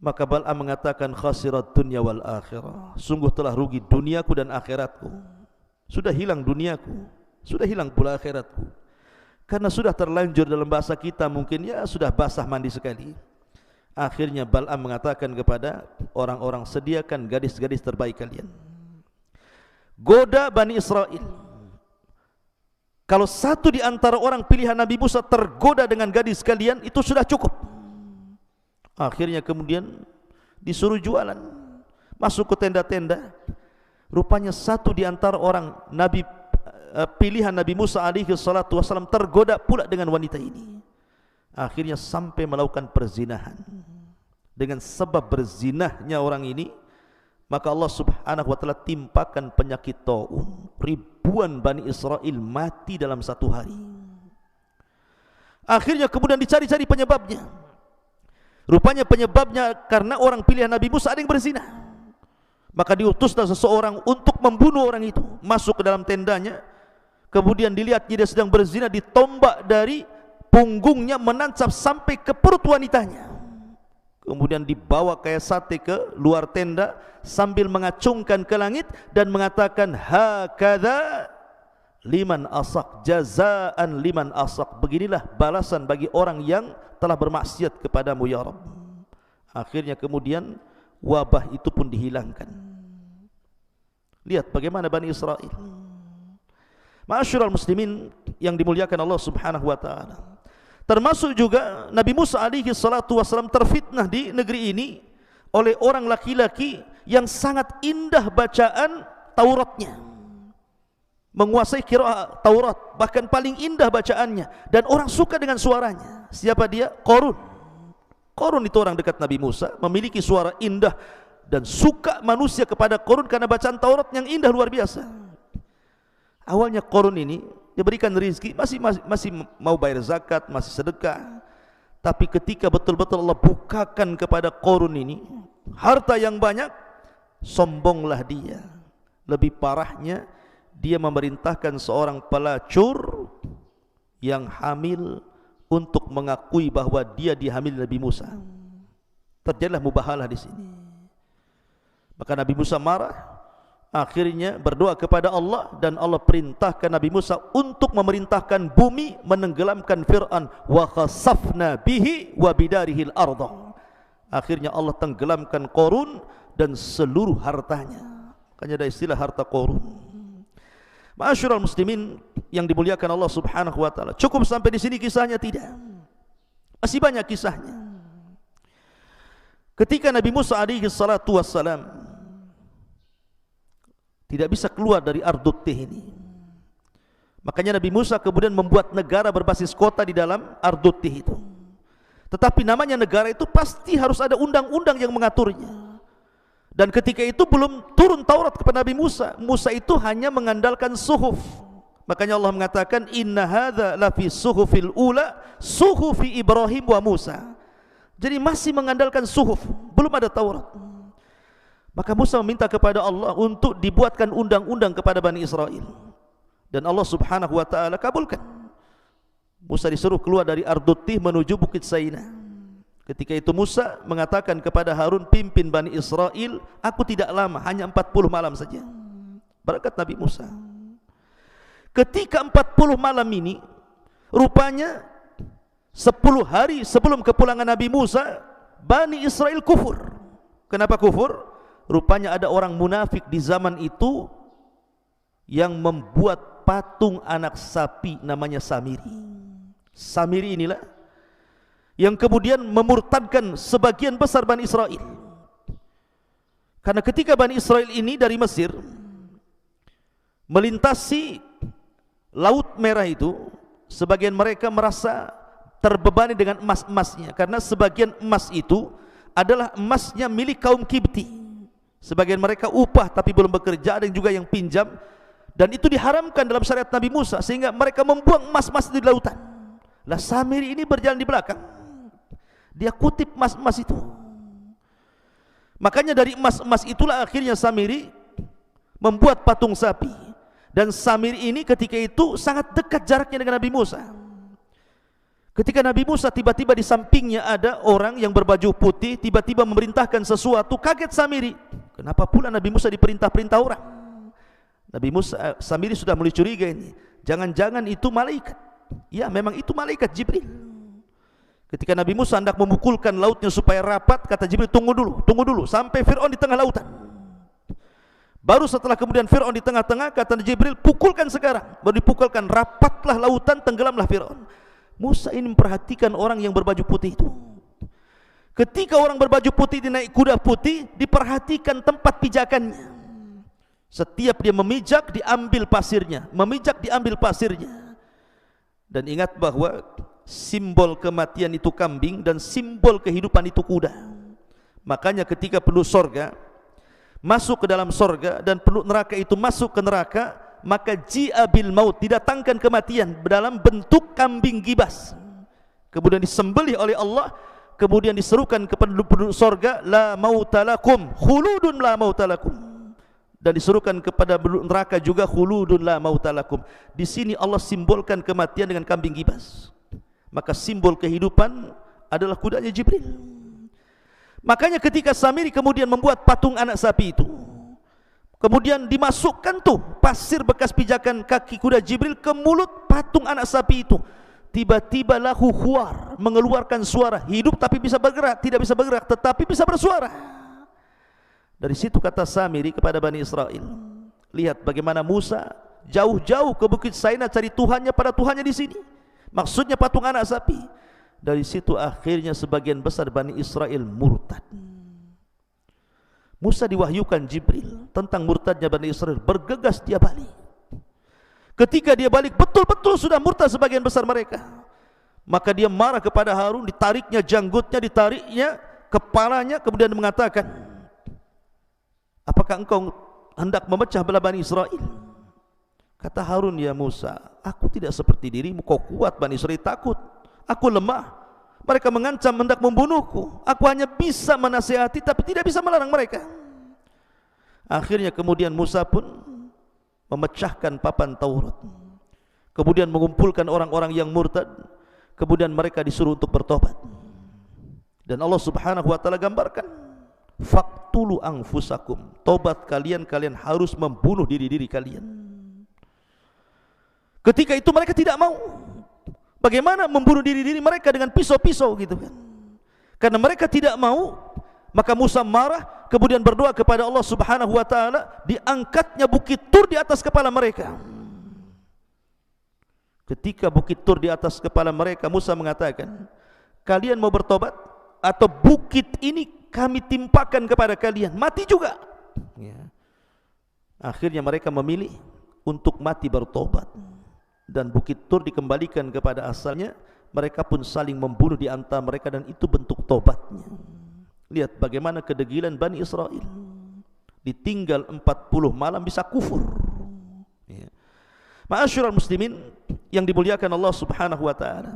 Maka Bal'am mengatakan, khasirat dunya wal akhirah, sungguh telah rugi duniaku dan akhiratku. Sudah hilang duniaku, sudah hilang pula akhiratku. Karena sudah terlanjur, dalam bahasa kita mungkin ya sudah basah mandi sekali. Akhirnya Bal'am mengatakan kepada orang-orang, sediakan gadis-gadis terbaik kalian, goda Bani Israel. Kalau satu di antara orang pilihan Nabi Musa tergoda dengan gadis kalian, itu sudah cukup. Akhirnya kemudian disuruh jualan, masuk ke tenda-tenda. Rupanya satu di antara orang Nabi pilihan Nabi Musa alaihi salatu wassalam tergoda pula dengan wanita ini. Akhirnya sampai melakukan perzinahan. Dengan sebab berzinahnya orang ini, maka Allah Subhanahu wa taala timpakan penyakit taun. Ribuan Bani Israel mati dalam satu hari. Akhirnya kemudian dicari-cari penyebabnya. Rupanya penyebabnya karena orang pilihan Nabi Musa ada yang berzina. Maka diutuslah seseorang untuk membunuh orang itu, masuk ke dalam tendanya, kemudian dilihat dia sedang berzina, ditombak dari punggungnya menancap sampai ke perut wanitanya, kemudian dibawa kayak sate ke luar tenda sambil mengacungkan ke langit dan mengatakan, hakadha liman asak, jazaan liman asak, beginilah balasan bagi orang yang telah bermaksiat kepadamu ya Rabb. Akhirnya kemudian wabah itu pun dihilangkan. Lihat bagaimana Bani Israel. Ma'asyiral muslimin yang dimuliakan Allah Subhanahu wa taala. Termasuk juga Nabi Musa alaihi salatu wasallam terfitnah di negeri ini oleh orang laki-laki yang sangat indah bacaan Tauratnya, menguasai qiraat Taurat, bahkan paling indah bacaannya, dan orang suka dengan suaranya. Siapa dia? Qarun. Qarun itu orang dekat Nabi Musa, memiliki suara indah, dan suka manusia kepada Qarun karena bacaan Taurat yang indah luar biasa. Awalnya Qarun ini diberikan rezeki, masih mau bayar zakat, masih sedekah. Tapi ketika betul-betul Allah bukakan kepada Qarun ini harta yang banyak, sombonglah dia. Lebih parahnya, dia memerintahkan seorang pelacur yang hamil untuk mengakui bahwa dia dihamili Nabi Musa. Terjadilah mubahalah di sini. Maka Nabi Musa marah, akhirnya berdoa kepada Allah, dan Allah perintahkan Nabi Musa untuk memerintahkan bumi menenggelamkan Fir'aun. Wa khasafna bihi wa bidarihil ardh. Akhirnya Allah tenggelamkan Qarun dan seluruh hartanya. Makanya ada istilah harta Qarun. Ma'asyiral muslimin yang dimuliakan Allah Subhanahu wa taala. Cukup sampai di sini kisahnya? Tidak. Masih banyak kisahnya. Ketika Nabi Musa alaihi salatu wassalam tidak bisa keluar dari Ardut Tih ini, makanya Nabi Musa kemudian membuat negara berbasis kota di dalam Ardut Tih itu. Tetapi namanya negara itu pasti harus ada undang-undang yang mengaturnya. Dan ketika itu belum turun Taurat kepada Nabi Musa. Musa itu hanya mengandalkan suhuf. Makanya Allah mengatakan, inna hadza lafi suhufil ula suhufi Ibrahim wa Musa. Jadi masih mengandalkan suhuf, belum ada Taurat. Maka Musa meminta kepada Allah untuk dibuatkan undang-undang kepada Bani Israel, dan Allah Subhanahu wa taala kabulkan. Musa disuruh keluar dari Ardut Tih menuju Bukit Saina. Ketika itu Musa mengatakan kepada Harun, pimpin Bani Israel, aku tidak lama, hanya 40 malam saja. Berkat Nabi Musa. Ketika 40 malam ini, rupanya 10 hari sebelum kepulangan Nabi Musa, Bani Israel kufur. Kenapa kufur? Rupanya ada orang munafik di zaman itu yang membuat patung anak sapi namanya Samiri. Samiri inilah yang kemudian memurtadkan sebagian besar Bani Israel. Karena ketika Bani Israel ini dari Mesir melintasi Laut Merah itu, sebagian mereka merasa terbebani dengan emas-emasnya, karena sebagian emas itu adalah emasnya milik kaum Kibti. Sebagian mereka upah tapi belum bekerja, ada yang juga yang pinjam, dan itu diharamkan dalam syariat Nabi Musa, sehingga mereka membuang emas-emas di lautan. Lah Samiri ini berjalan di belakang, dia kutip emas-emas itu. Makanya dari emas-emas itulah akhirnya Samiri membuat patung sapi. Dan Samiri ini ketika itu sangat dekat jaraknya dengan Nabi Musa. Ketika Nabi Musa tiba-tiba di sampingnya ada orang yang berbaju putih, tiba-tiba memerintahkan sesuatu, kaget Samiri. Kenapa pula Nabi Musa diperintah-perintah orang? Nabi Musa, Samiri sudah mulai curiga ini. Jangan-jangan itu malaikat. Ya, memang itu malaikat Jibril. Ketika Nabi Musa hendak memukulkan lautnya supaya rapat, kata Jibril, tunggu dulu, sampai Fir'aun di tengah lautan. Baru setelah kemudian Fir'aun di tengah-tengah, kata Jibril, pukulkan sekarang. Baru dipukulkan, rapatlah lautan, tenggelamlah Fir'aun. Musa ini memperhatikan orang yang berbaju putih itu. Ketika orang berbaju putih dinaik kuda putih, diperhatikan tempat pijakannya. Setiap dia memijak, diambil pasirnya, memijak, diambil pasirnya. Dan ingat bahwa simbol kematian itu kambing dan simbol kehidupan itu kuda. Makanya ketika penduduk sorga masuk ke dalam sorga dan penduduk neraka itu masuk ke neraka, maka ji'a bil maut, didatangkan kematian dalam bentuk kambing gibas, kemudian disembelih oleh Allah, kemudian diserukan kepada penduduk sorga, la mautalakum khuludun la mautalakum, dan disuruhkan kepada neraka juga khuludun la mautalakum. Di sini Allah simbolkan kematian dengan kambing gibas. Maka simbol kehidupan adalah kudanya Jibril. Makanya ketika Samiri kemudian membuat patung anak sapi itu, kemudian dimasukkan tuh pasir bekas pijakan kaki kuda Jibril ke mulut patung anak sapi itu, tiba-tiba lahu khuar, mengeluarkan suara, hidup tapi bisa bergerak, tidak bisa bergerak tetapi bisa bersuara. Dari situ kata Samiri kepada Bani Israel, lihat bagaimana Musa jauh-jauh ke Bukit Saina cari Tuhannya pada Tuhannya di sini. Maksudnya patung anak sapi. Dari situ akhirnya sebagian besar Bani Israel murtad. Musa diwahyukan Jibril tentang murtadnya Bani Israel, bergegas dia balik. Ketika dia balik betul-betul sudah murtad sebagian besar mereka. Maka dia marah kepada Harun, ditariknya janggutnya, ditariknya kepalanya, kemudian mengatakan, apakah engkau hendak memecah belah Bani Israel? Kata Harun, ya Musa, aku tidak seperti dirimu, kau kuat, Bani Israel takut, aku lemah, mereka mengancam hendak membunuhku, aku hanya bisa menasihati tapi tidak bisa melarang mereka. Akhirnya kemudian Musa pun memecahkan papan Taurat, kemudian mengumpulkan orang-orang yang murtad, kemudian mereka disuruh untuk bertobat. Dan Allah Subhanahu wa taala gambarkan, faqtulu anfusakum, tobat kalian, kalian harus membunuh diri-diri kalian. Ketika itu mereka tidak mau. Bagaimana membunuh diri-diri mereka dengan pisau-pisau gitu kan? Karena mereka tidak mau, maka Musa marah, kemudian berdoa kepada Allah Subhanahu wa taala, diangkatnya bukit Tur di atas kepala mereka. Ketika bukit Tur di atas kepala mereka, Musa mengatakan, kalian mau bertobat atau bukit ini kami timpakan kepada kalian, mati juga. Ya. Akhirnya mereka memilih untuk mati bertobat, dan bukit Tur dikembalikan kepada asalnya. Mereka pun saling membunuh di antara mereka, dan itu bentuk tobatnya. Lihat bagaimana kedegilan Bani Israel, ditinggal 40 malam bisa kufur. Ya. Ma'asyiral muslimin yang dimuliakan Allah Subhanahu wa taala.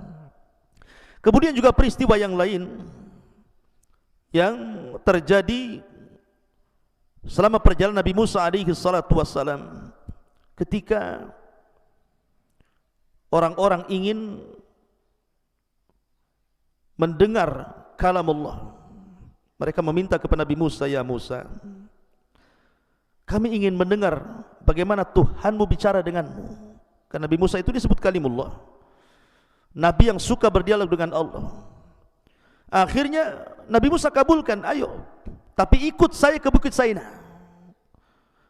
Kemudian juga peristiwa yang lain yang terjadi selama perjalanan Nabi Musa alaihi salatu wassalam, ketika orang-orang ingin mendengar kalam Allah. Mereka meminta kepada Nabi Musa, ya Musa, kami ingin mendengar bagaimana Tuhanmu bicara denganmu. Karena Nabi Musa itu disebut kalimullah, Nabi yang suka berdialog dengan Allah. Akhirnya Nabi Musa kabulkan, ayo, tapi ikut saya ke Bukit Saina.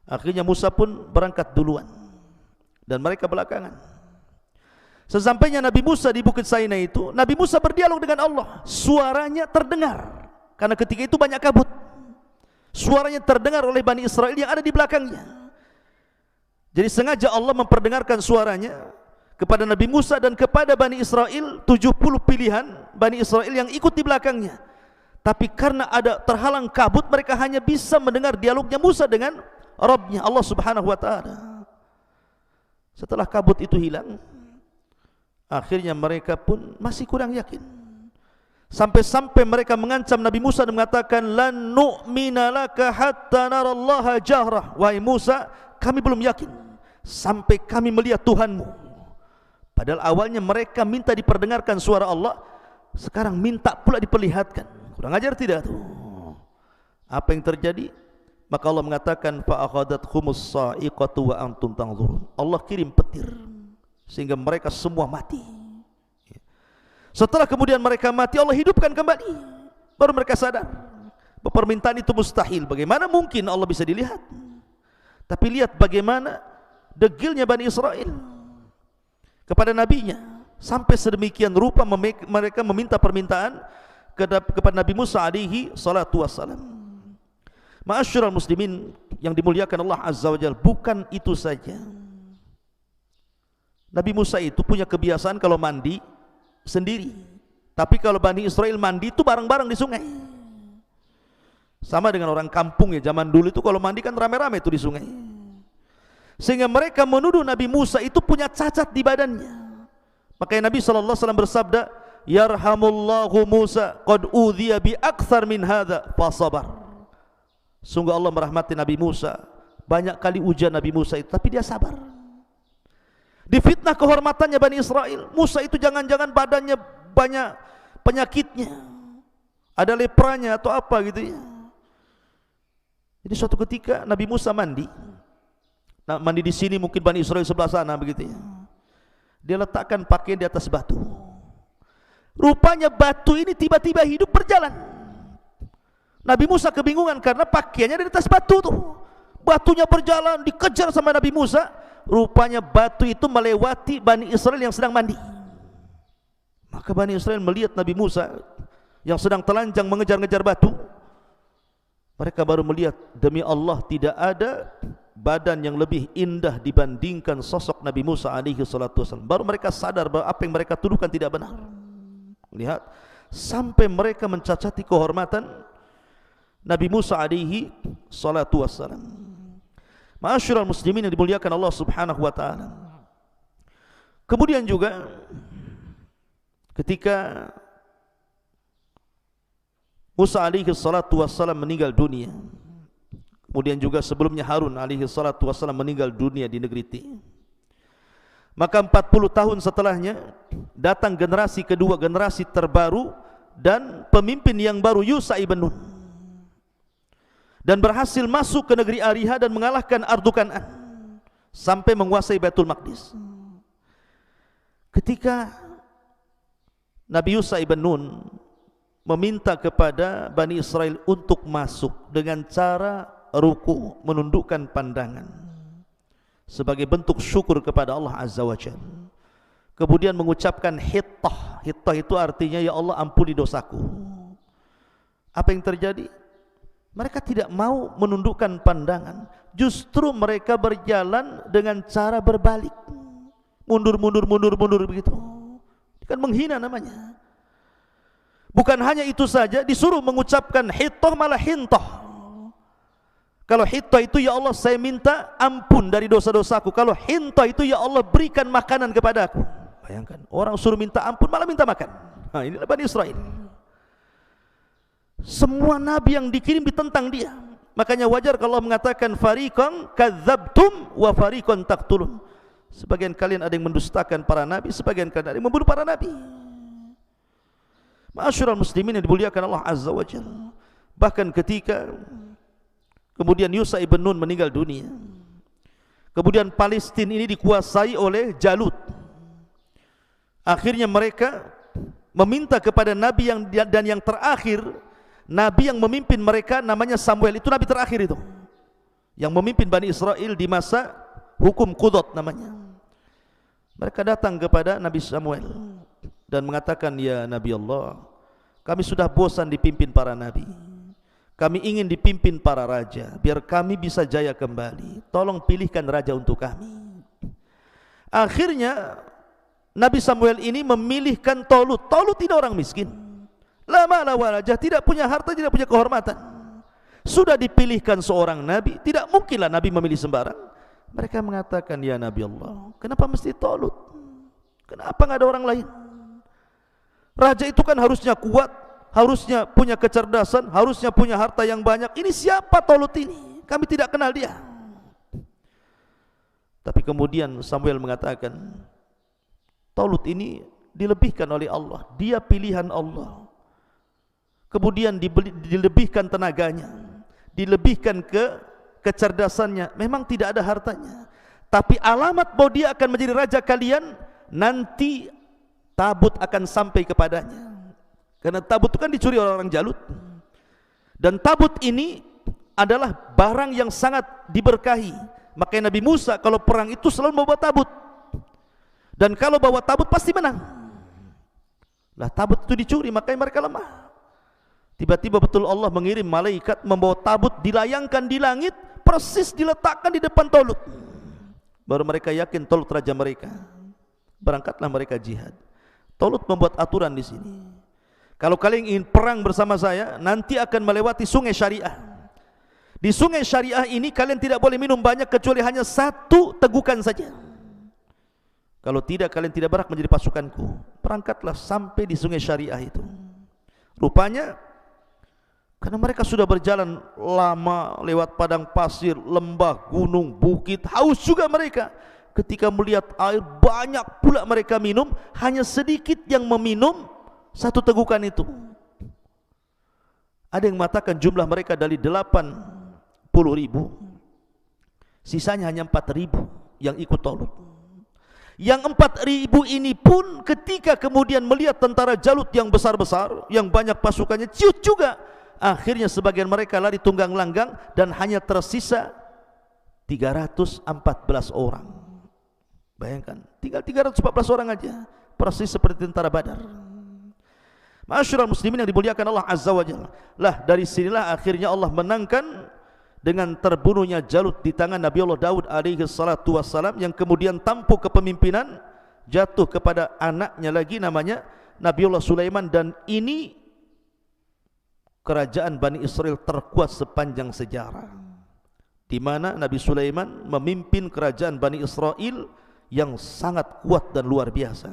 Akhirnya Musa pun berangkat duluan, dan mereka belakangan. Sesampainya Nabi Musa di Bukit Saina itu, Nabi Musa berdialog dengan Allah. Suaranya terdengar, karena ketika itu banyak kabut. Suaranya terdengar oleh Bani Israel yang ada di belakangnya. Jadi sengaja Allah memperdengarkan suaranya kepada Nabi Musa dan kepada Bani Israel, 70 pilihan Bani Israel yang ikut di belakangnya. Tapi karena ada terhalang kabut, mereka hanya bisa mendengar dialognya Musa dengan Rabbnya, Allah Subhanahu wa taala. Setelah kabut itu hilang, akhirnya mereka pun masih kurang yakin. Sampai-sampai mereka mengancam Nabi Musa dan mengatakan, lan nu'mina laka hatta narallaha jahrah. Wahai Musa, kami belum yakin sampai kami melihat Tuhanmu. Padahal awalnya mereka minta diperdengarkan suara Allah, sekarang minta pula diperlihatkan. Kurang ajar tidak tuh? Apa yang terjadi? Maka Allah mengatakan, fa akhadathhumus sa'iqatu wa antum tanzurun. Allah kirim petir sehingga mereka semua mati. Setelah kemudian mereka mati, Allah hidupkan kembali. Baru mereka sadar bahwa permintaan itu mustahil. Bagaimana mungkin Allah bisa dilihat? Tapi lihat bagaimana degilnya Bani Israel kepada nabinya. Sampai sedemikian rupa mereka meminta permintaan kepada Nabi Musa alaihi salatu wassalam. Ma'asyiral muslimin yang dimuliakan Allah Azza wa Jalla, bukan itu saja. Nabi Musa itu punya kebiasaan kalau mandi sendiri, tapi kalau Bani Israel mandi itu bareng-bareng di sungai. Sama dengan orang kampung ya, zaman dulu itu kalau mandi kan rame-rame itu di sungai. Sehingga mereka menuduh Nabi Musa itu punya cacat di badannya. Makanya Nabi SAW bersabda, yarhamullahu Musa qad udhiya bi akthar min hadza fasabar. Sungguh Allah merahmati Nabi Musa, banyak kali ujian Nabi Musa itu, tapi dia sabar. Difitnah kehormatannya Bani Israel. Musa itu jangan-jangan badannya banyak penyakitnya, ada lepranya atau apa gitu ya. Jadi suatu ketika Nabi Musa mandi. Nah, mandi di sini, mungkin Bani Israel sebelah sana begitu ya. Dia letakkan pakaian di atas batu. Rupanya batu ini tiba-tiba hidup berjalan. Nabi Musa kebingungan karena pakaiannya di atas batu tuh. Batunya berjalan, dikejar sama Nabi Musa. Rupanya batu itu melewati Bani Israel yang sedang mandi. Maka Bani Israel melihat Nabi Musa yang sedang telanjang mengejar-ngejar batu. Mereka baru melihat, demi Allah tidak ada badan yang lebih indah dibandingkan sosok Nabi Musa alaihi salatu wasallam. Baru mereka sadar bahwa apa yang mereka tuduhkan tidak benar. Lihat, sampai mereka mencacati kehormatan Nabi Musa alaihi salatu wassalam. Ma'asyiral muslimin yang dimuliakan Allah Subhanahu wa taala. Kemudian juga ketika Musa alaihi salatu wassalam meninggal dunia, kemudian juga sebelumnya Harun alaihi salatu wassalam meninggal dunia di negeri Ti, maka 40 tahun setelahnya datang generasi kedua, generasi terbaru dan pemimpin yang baru, Yusha ibn Nun, dan berhasil masuk ke negeri Ariha dan mengalahkan Ardu Kan'an sampai menguasai Baitul Maqdis. Ketika Nabi Yusha ibn Nun meminta kepada Bani Israel untuk masuk dengan cara ruku, menundukkan pandangan sebagai bentuk syukur kepada Allah Azza wa Jalla, kemudian mengucapkan hittah. Hittah itu artinya, ya Allah ampuni dosaku. Apa yang terjadi? Mereka tidak mau menundukkan pandangan, justru mereka berjalan dengan cara berbalik, mundur begitu. Kan menghina namanya. Bukan hanya itu saja, disuruh mengucapkan hittah malah hintah. Kalau hittah itu, ya Allah saya minta ampun dari dosa-dosaku. Kalau hintah itu, ya Allah berikan makanan kepadaku. Bayangkan, orang suruh minta ampun malah minta makan. Nah, inilah Bani Israel. Semua nabi yang dikirim ditentang dia. Makanya wajar kalau Allah mengatakan fariqan kadzabtum wa fariqan taqtulun. Sebagian kalian ada yang mendustakan para nabi, sebagian kalian ada yang membunuh para nabi. Ma'asyiral muslimin yang dimuliakan Allah Azza wa Jalla. Bahkan ketika kemudian Yusha ibn Nun meninggal dunia, kemudian Palestina ini dikuasai oleh Jalut. Akhirnya mereka meminta kepada nabi yang terakhir, nabi yang memimpin mereka namanya Samuel. Itu nabi terakhir itu, yang memimpin Bani Israel di masa hukum Qudot namanya. Mereka datang kepada Nabi Samuel dan mengatakan, ya Nabi Allah, kami sudah bosan dipimpin para nabi, kami ingin dipimpin para raja, biar kami bisa jaya kembali. Tolong pilihkan raja untuk kami. Akhirnya Nabi Samuel ini memilihkan Tolut. Tolut ini orang miskin, lama wajah, tidak punya harta, tidak punya kehormatan. Sudah dipilihkan seorang nabi, tidak mungkinlah nabi memilih sembarang. Mereka mengatakan, ya Nabi Allah, kenapa mesti Tolut? Kenapa nggak ada orang lain? Raja itu kan harusnya kuat, harusnya punya kecerdasan, harusnya punya harta yang banyak. Ini siapa Tolut ini? Kami tidak kenal dia. Tapi kemudian Samuel mengatakan, Tolut ini dilebihkan oleh Allah, dia pilihan Allah. Kemudian dilebihkan tenaganya, dilebihkan kecerdasannya. Memang tidak ada hartanya, tapi alamat bahwa dia akan menjadi raja kalian, nanti tabut akan sampai kepadanya. Karena tabut itu kan dicuri oleh orang Jalut, dan tabut ini adalah barang yang sangat diberkahi. Makanya Nabi Musa kalau perang itu selalu membawa tabut, dan kalau bawa tabut pasti menang. Lah tabut itu dicuri, makanya mereka lemah. Tiba-tiba betul Allah mengirim malaikat membawa tabut, dilayangkan di langit, persis diletakkan di depan Tolut. Baru mereka yakin Tolut raja mereka. Berangkatlah mereka jihad. Tolut membuat aturan di sini. Kalau kalian ingin perang bersama saya, nanti akan melewati sungai syariah. Di sungai syariah ini kalian tidak boleh minum banyak kecuali hanya satu tegukan saja. Kalau tidak, kalian tidak berhak menjadi pasukanku. Berangkatlah sampai di sungai syariah itu. Rupanya Karena mereka sudah berjalan lama lewat padang pasir, lembah, gunung, bukit, haus juga mereka. Ketika melihat air, banyak pula mereka minum, hanya sedikit yang meminum satu tegukan itu. Ada yang mengatakan jumlah mereka dari 80.000, sisanya hanya 4.000 yang ikut Talut. Yang 4.000 ini pun ketika kemudian melihat tentara Jalut yang besar-besar, yang banyak pasukannya, ciut juga. Akhirnya sebagian mereka lari tunggang langgang dan hanya tersisa 314 orang. Bayangkan, tinggal 314 orang aja, persis seperti tentara Badar. Ma'asyiral muslimin yang dimuliakan Allah Azza wa Jalla. Lah dari sinilah akhirnya Allah menangkan dengan terbunuhnya Jalut di tangan Nabi Allah Daud alaihi salatu wassalam, yang kemudian tampuk kepemimpinan jatuh kepada anaknya lagi namanya Nabi Allah Sulaiman. Dan ini kerajaan Bani Israel terkuat sepanjang sejarah, di mana Nabi Sulaiman memimpin kerajaan Bani Israel yang sangat kuat dan luar biasa.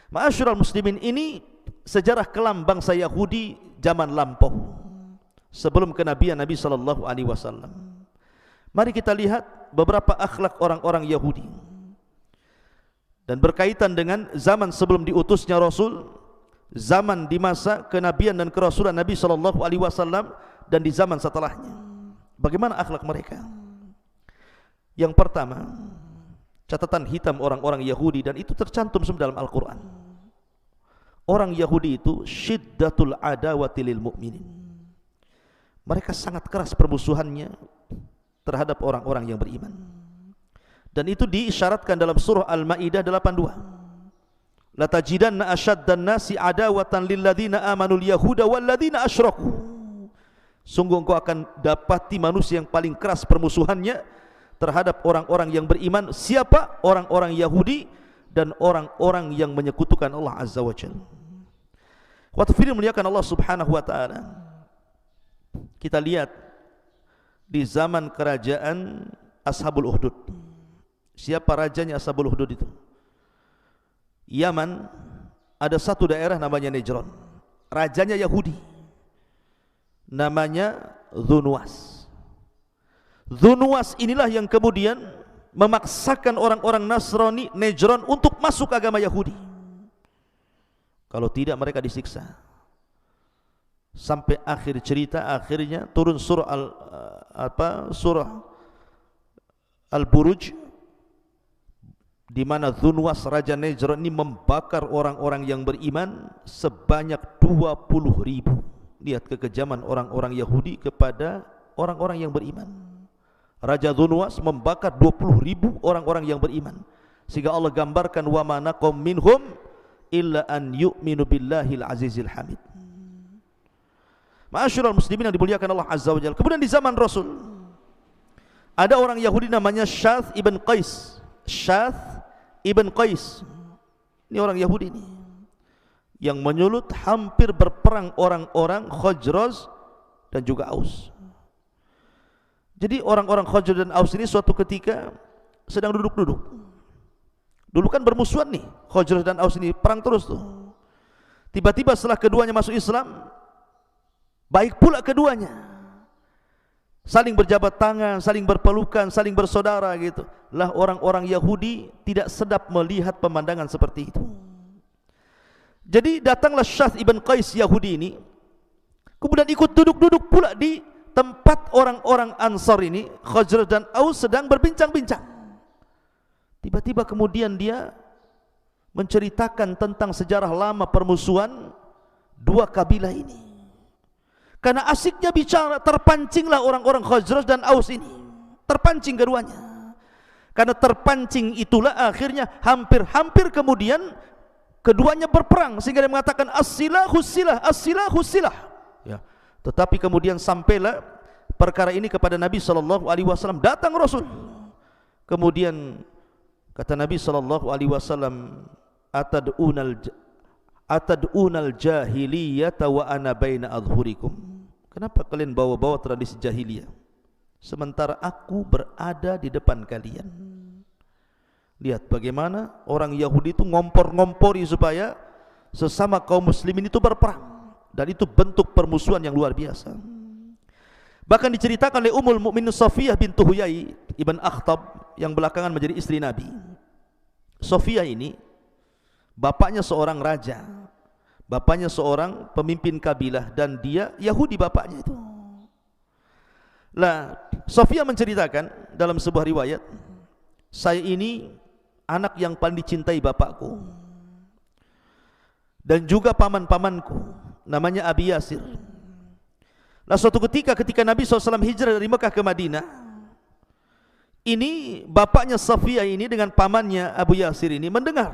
Ma'asyiral muslimin, ini sejarah kelam bangsa Yahudi zaman lampau sebelum kenabian Nabi sallallahu alaihi wasallam. Mari kita lihat beberapa akhlak orang-orang Yahudi dan berkaitan dengan zaman sebelum diutusnya Rasul, zaman di masa kenabian dan kerasulan Nabi sallallahu alaihi wasallam, dan di zaman setelahnya. Bagaimana akhlak mereka? Yang pertama, catatan hitam orang-orang Yahudi, dan itu tercantum semua dalam Al-Quran. Orang Yahudi itu syiddatul adawati lil mu'minin. Mereka sangat keras permusuhannya terhadap orang-orang yang beriman. Dan itu diisyaratkan dalam surah Al-Maidah 82. La tajidanna ashaddan nasi adawatan lil ladzina amanul yahuda wal ladzina asyraku. Sungguh engkau akan dapati manusia yang paling keras permusuhannya terhadap orang-orang yang beriman. Siapa? Orang-orang Yahudi dan orang-orang yang menyekutukan Allah Azza wa Jalla. Waktu firman muliakan Allah Subhanahu wa taala, kita lihat di zaman kerajaan Ashabul Ukhdud. Siapa rajanya Ashabul Ukhdud itu? Yaman, ada satu daerah namanya Najran. Rajanya Yahudi, namanya Dzunwas. Dzunwas inilah yang kemudian memaksakan orang-orang Nasrani Najran untuk masuk agama Yahudi. Kalau tidak mereka disiksa. Sampai akhir cerita, akhirnya turun surah Al-Buruj, di mana Dzunwas raja Najran ini membakar orang-orang yang beriman sebanyak 20.000. Lihat kekejaman orang-orang Yahudi kepada orang-orang yang beriman. Raja Dzunwas membakar 20.000 orang-orang yang beriman, sehingga Allah gambarkan wa ma naqam minhum illa an yu'minu billahil azizil hamid. Ma'asyiral muslimin yang dimuliakan Allah Azza wa Jalla. Kemudian di zaman Rasul ada orang Yahudi namanya Syath ibn Qais. Syath ibn Qais ini orang Yahudi ini yang menyulut hampir berperang orang-orang Khazraj dan juga Aus. Jadi orang-orang Khazraj dan Aus ini suatu ketika sedang duduk-duduk. Dulu kan bermusuhan nih, Khazraj dan Aus ini perang terus tuh. Tiba-tiba setelah keduanya masuk Islam, baik pula keduanya, saling berjabat tangan, saling berpelukan, saling bersaudara gitu. Lah orang-orang Yahudi tidak sedap melihat pemandangan seperti itu. Jadi datanglah Syath ibn Qais Yahudi ini, kemudian ikut duduk-duduk pula di tempat orang-orang Ansar ini, Khazraj dan Aus sedang berbincang-bincang. Tiba-tiba kemudian dia menceritakan tentang sejarah lama permusuhan dua kabilah ini. Karena asiknya bicara, terpancinglah orang-orang Khazraj dan Aus ini. Terpancing keduanya. Karena terpancing itulah akhirnya hampir-hampir kemudian keduanya berperang, sehingga dia mengatakan as-silahu silah, as-silahu silah. Ya. Tetapi kemudian sampailah perkara ini kepada Nabi sallallahu alaihi wasallam. Datang Rasul. Kemudian kata Nabi sallallahu alaihi wasallam, atad'unal jahiliyata wa ana baina adhurikum. Kenapa kalian bawa-bawa tradisi jahiliyah sementara aku berada di depan kalian? Lihat bagaimana orang Yahudi itu ngompor-ngompori supaya sesama kaum muslimin itu berperang. dan itu bentuk permusuhan yang luar biasa. Bahkan diceritakan oleh Ummul Mukminin Safiyah bintu Huyai ibn Akhtab yang belakangan menjadi istri Nabi. Safiyah ini bapaknya seorang raja, bapaknya seorang pemimpin kabilah, dan dia Yahudi bapaknya itu. Lah, Safiyah menceritakan dalam sebuah riwayat, saya ini anak yang paling dicintai bapakku dan juga paman-pamanku, namanya Abi Yasir. Nah, suatu ketika Nabi SAW hijrah dari Mekah ke Madinah, ini bapaknya Safiyah ini dengan pamannya Abu Yasir ini mendengar,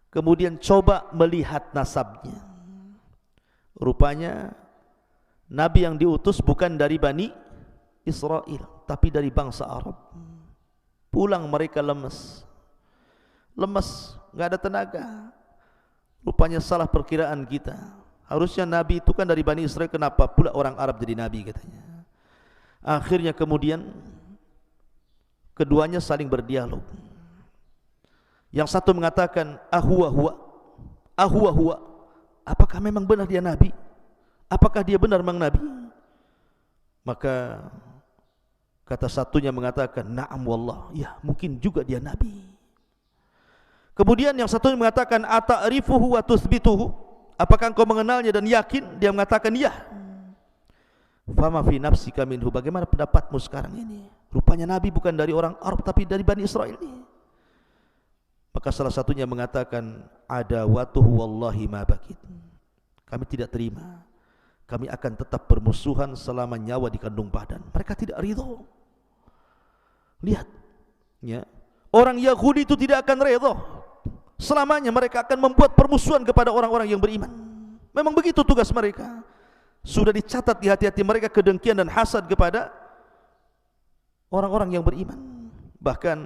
kemudian coba melihat nasabnya. Rupanya Nabi yang diutus bukan dari Bani Israel, tapi dari bangsa Arab. Pulang mereka lemes, nggak ada tenaga. Rupanya salah perkiraan kita. Harusnya Nabi itu kan dari Bani Israel, kenapa pula orang Arab jadi Nabi, katanya. Akhirnya kemudian keduanya saling berdialog. Yang satu mengatakan, ahuwa, apakah memang benar dia Nabi? Apakah dia benar memang Nabi? Maka kata satunya mengatakan, na'am wallah, ya mungkin juga dia Nabi. Kemudian yang satunya mengatakan, ata'rifuhu wa tuthbituhu, apakah engkau mengenalnya dan yakin? Dia mengatakan, ya. Fama fi nafsika minhu, bagaimana pendapatmu sekarang ini? Rupanya Nabi bukan dari orang Arab, tapi dari Bani Israel ini. Maka salah satunya mengatakan, adawatuhu wallahi ma bakit, kami tidak terima, kami akan tetap bermusuhan selama nyawa di kandung badan. Mereka tidak ridho. Lihat, ya, orang Yahudi itu tidak akan ridho. Selamanya mereka akan membuat permusuhan kepada orang-orang yang beriman. Memang begitu tugas mereka. Sudah dicatat di hati-hati mereka kedengkian dan hasad kepada orang-orang yang beriman. Bahkan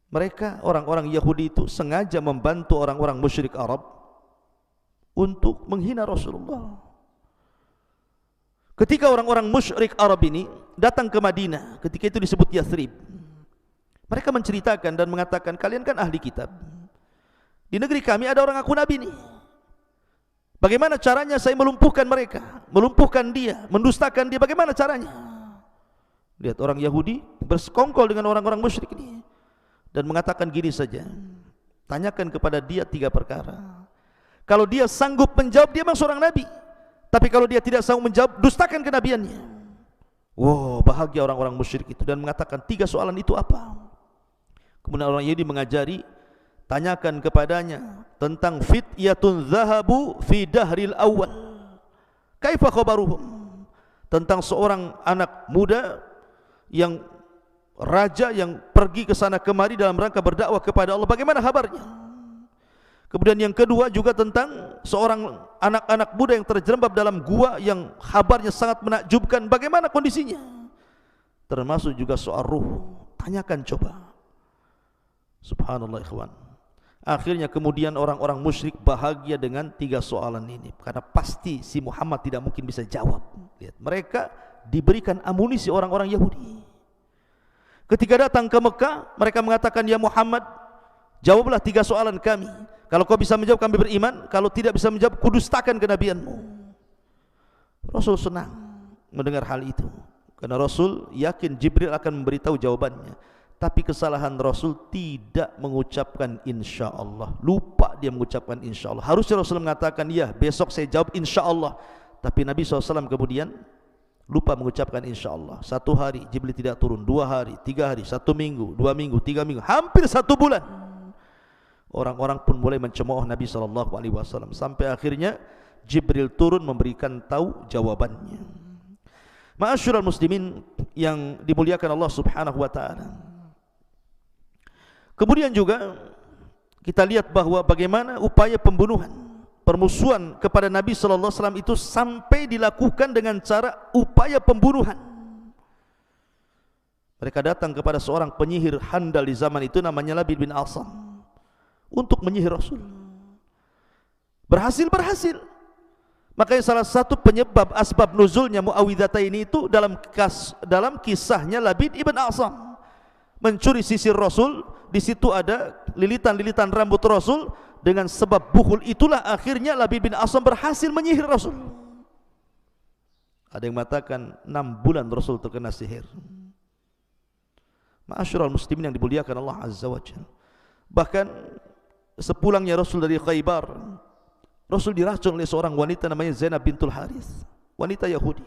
mereka, orang-orang Yahudi itu sengaja membantu orang-orang musyrik Arab untuk menghina Rasulullah. Ketika orang-orang musyrik Arab ini datang ke Madinah, ketika itu disebut Yathrib, mereka menceritakan dan mengatakan, kalian kan ahli kitab, di negeri kami ada orang ngaku Nabi nih. Bagaimana caranya saya melumpuhkan mereka, melumpuhkan dia, mendustakan dia, bagaimana caranya? Lihat, orang Yahudi bersekongkol dengan orang-orang musyrik ini dan mengatakan gini saja, tanyakan kepada dia 3 perkara. Kalau dia sanggup menjawab, dia memang seorang Nabi. Tapi kalau dia tidak sanggup menjawab, dustakan kenabiannya. Wow, bahagia orang-orang musyrik itu dan mengatakan 3 soalan itu apa? Kemudian orang Yahudi mengajari, tanyakan kepadanya tentang fityatun zahabu fi dahril awal, kaifa khabaruhum, tentang seorang anak muda yang raja yang pergi ke sana kemari dalam rangka berdakwah kepada Allah, bagaimana kabarnya? Kemudian yang kedua juga tentang seorang anak-anak muda yang terjerembab dalam gua yang kabarnya sangat menakjubkan, bagaimana kondisinya? Termasuk juga soal ruh, tanyakan coba. Subhanallah ikhwan. Akhirnya kemudian orang-orang musyrik bahagia dengan 3 soalan ini, karena pasti si Muhammad tidak mungkin bisa jawab. Lihat, mereka diberikan amunisi orang-orang Yahudi. Ketika datang ke Mekah, mereka mengatakan, ya Muhammad, jawablah 3 soalan kami. Kalau kau bisa menjawab, kami beriman. Kalau tidak bisa menjawab, kudustakan kenabianmu. Rasul senang mendengar hal itu, karena Rasul yakin Jibril akan memberitahu jawabannya. Tapi kesalahan Rasul tidak mengucapkan insya Allah. Lupa dia mengucapkan insya Allah. Harusnya Rasul mengatakan, ya besok saya jawab insya Allah. Tapi Nabi SAW kemudian lupa mengucapkan insya Allah. 1 hari Jibril tidak turun, 2 hari, 3 hari, 1 minggu, 2 minggu, 3 minggu, hampir 1 bulan. Orang-orang pun mulai mencemooh Nabi SAW. Sampai akhirnya Jibril turun memberikan tahu jawabannya. Ma'asyiral muslimin yang dimuliakan Allah Subhanahu wa ta'ala. Kemudian juga kita lihat bahwa bagaimana upaya pembunuhan, permusuhan kepada Nabi sallallahu alaihi wasallam itu sampai dilakukan dengan cara upaya pembunuhan. Mereka datang kepada seorang penyihir handal di zaman itu, namanya Labid bin Asam, untuk menyihir Rasul. Berhasil. Makanya salah satu penyebab asbab nuzulnya Muawwidhataini itu dalam kisahnya Labid ibn Asam mencuri sisir Rasul. Di situ ada lilitan-lilitan rambut Rasul, dengan sebab bukhul itulah akhirnya Labid bin Asam berhasil menyihir Rasul. Ada yang mengatakan 6 bulan Rasul terkena sihir. Ma'asyiral muslimin yang dimuliakan Allah Azza wa Jalla. Bahkan sepulangnya Rasul dari Khaybar, Rasul diracun oleh seorang wanita namanya Zainab bintul Harith, wanita Yahudi,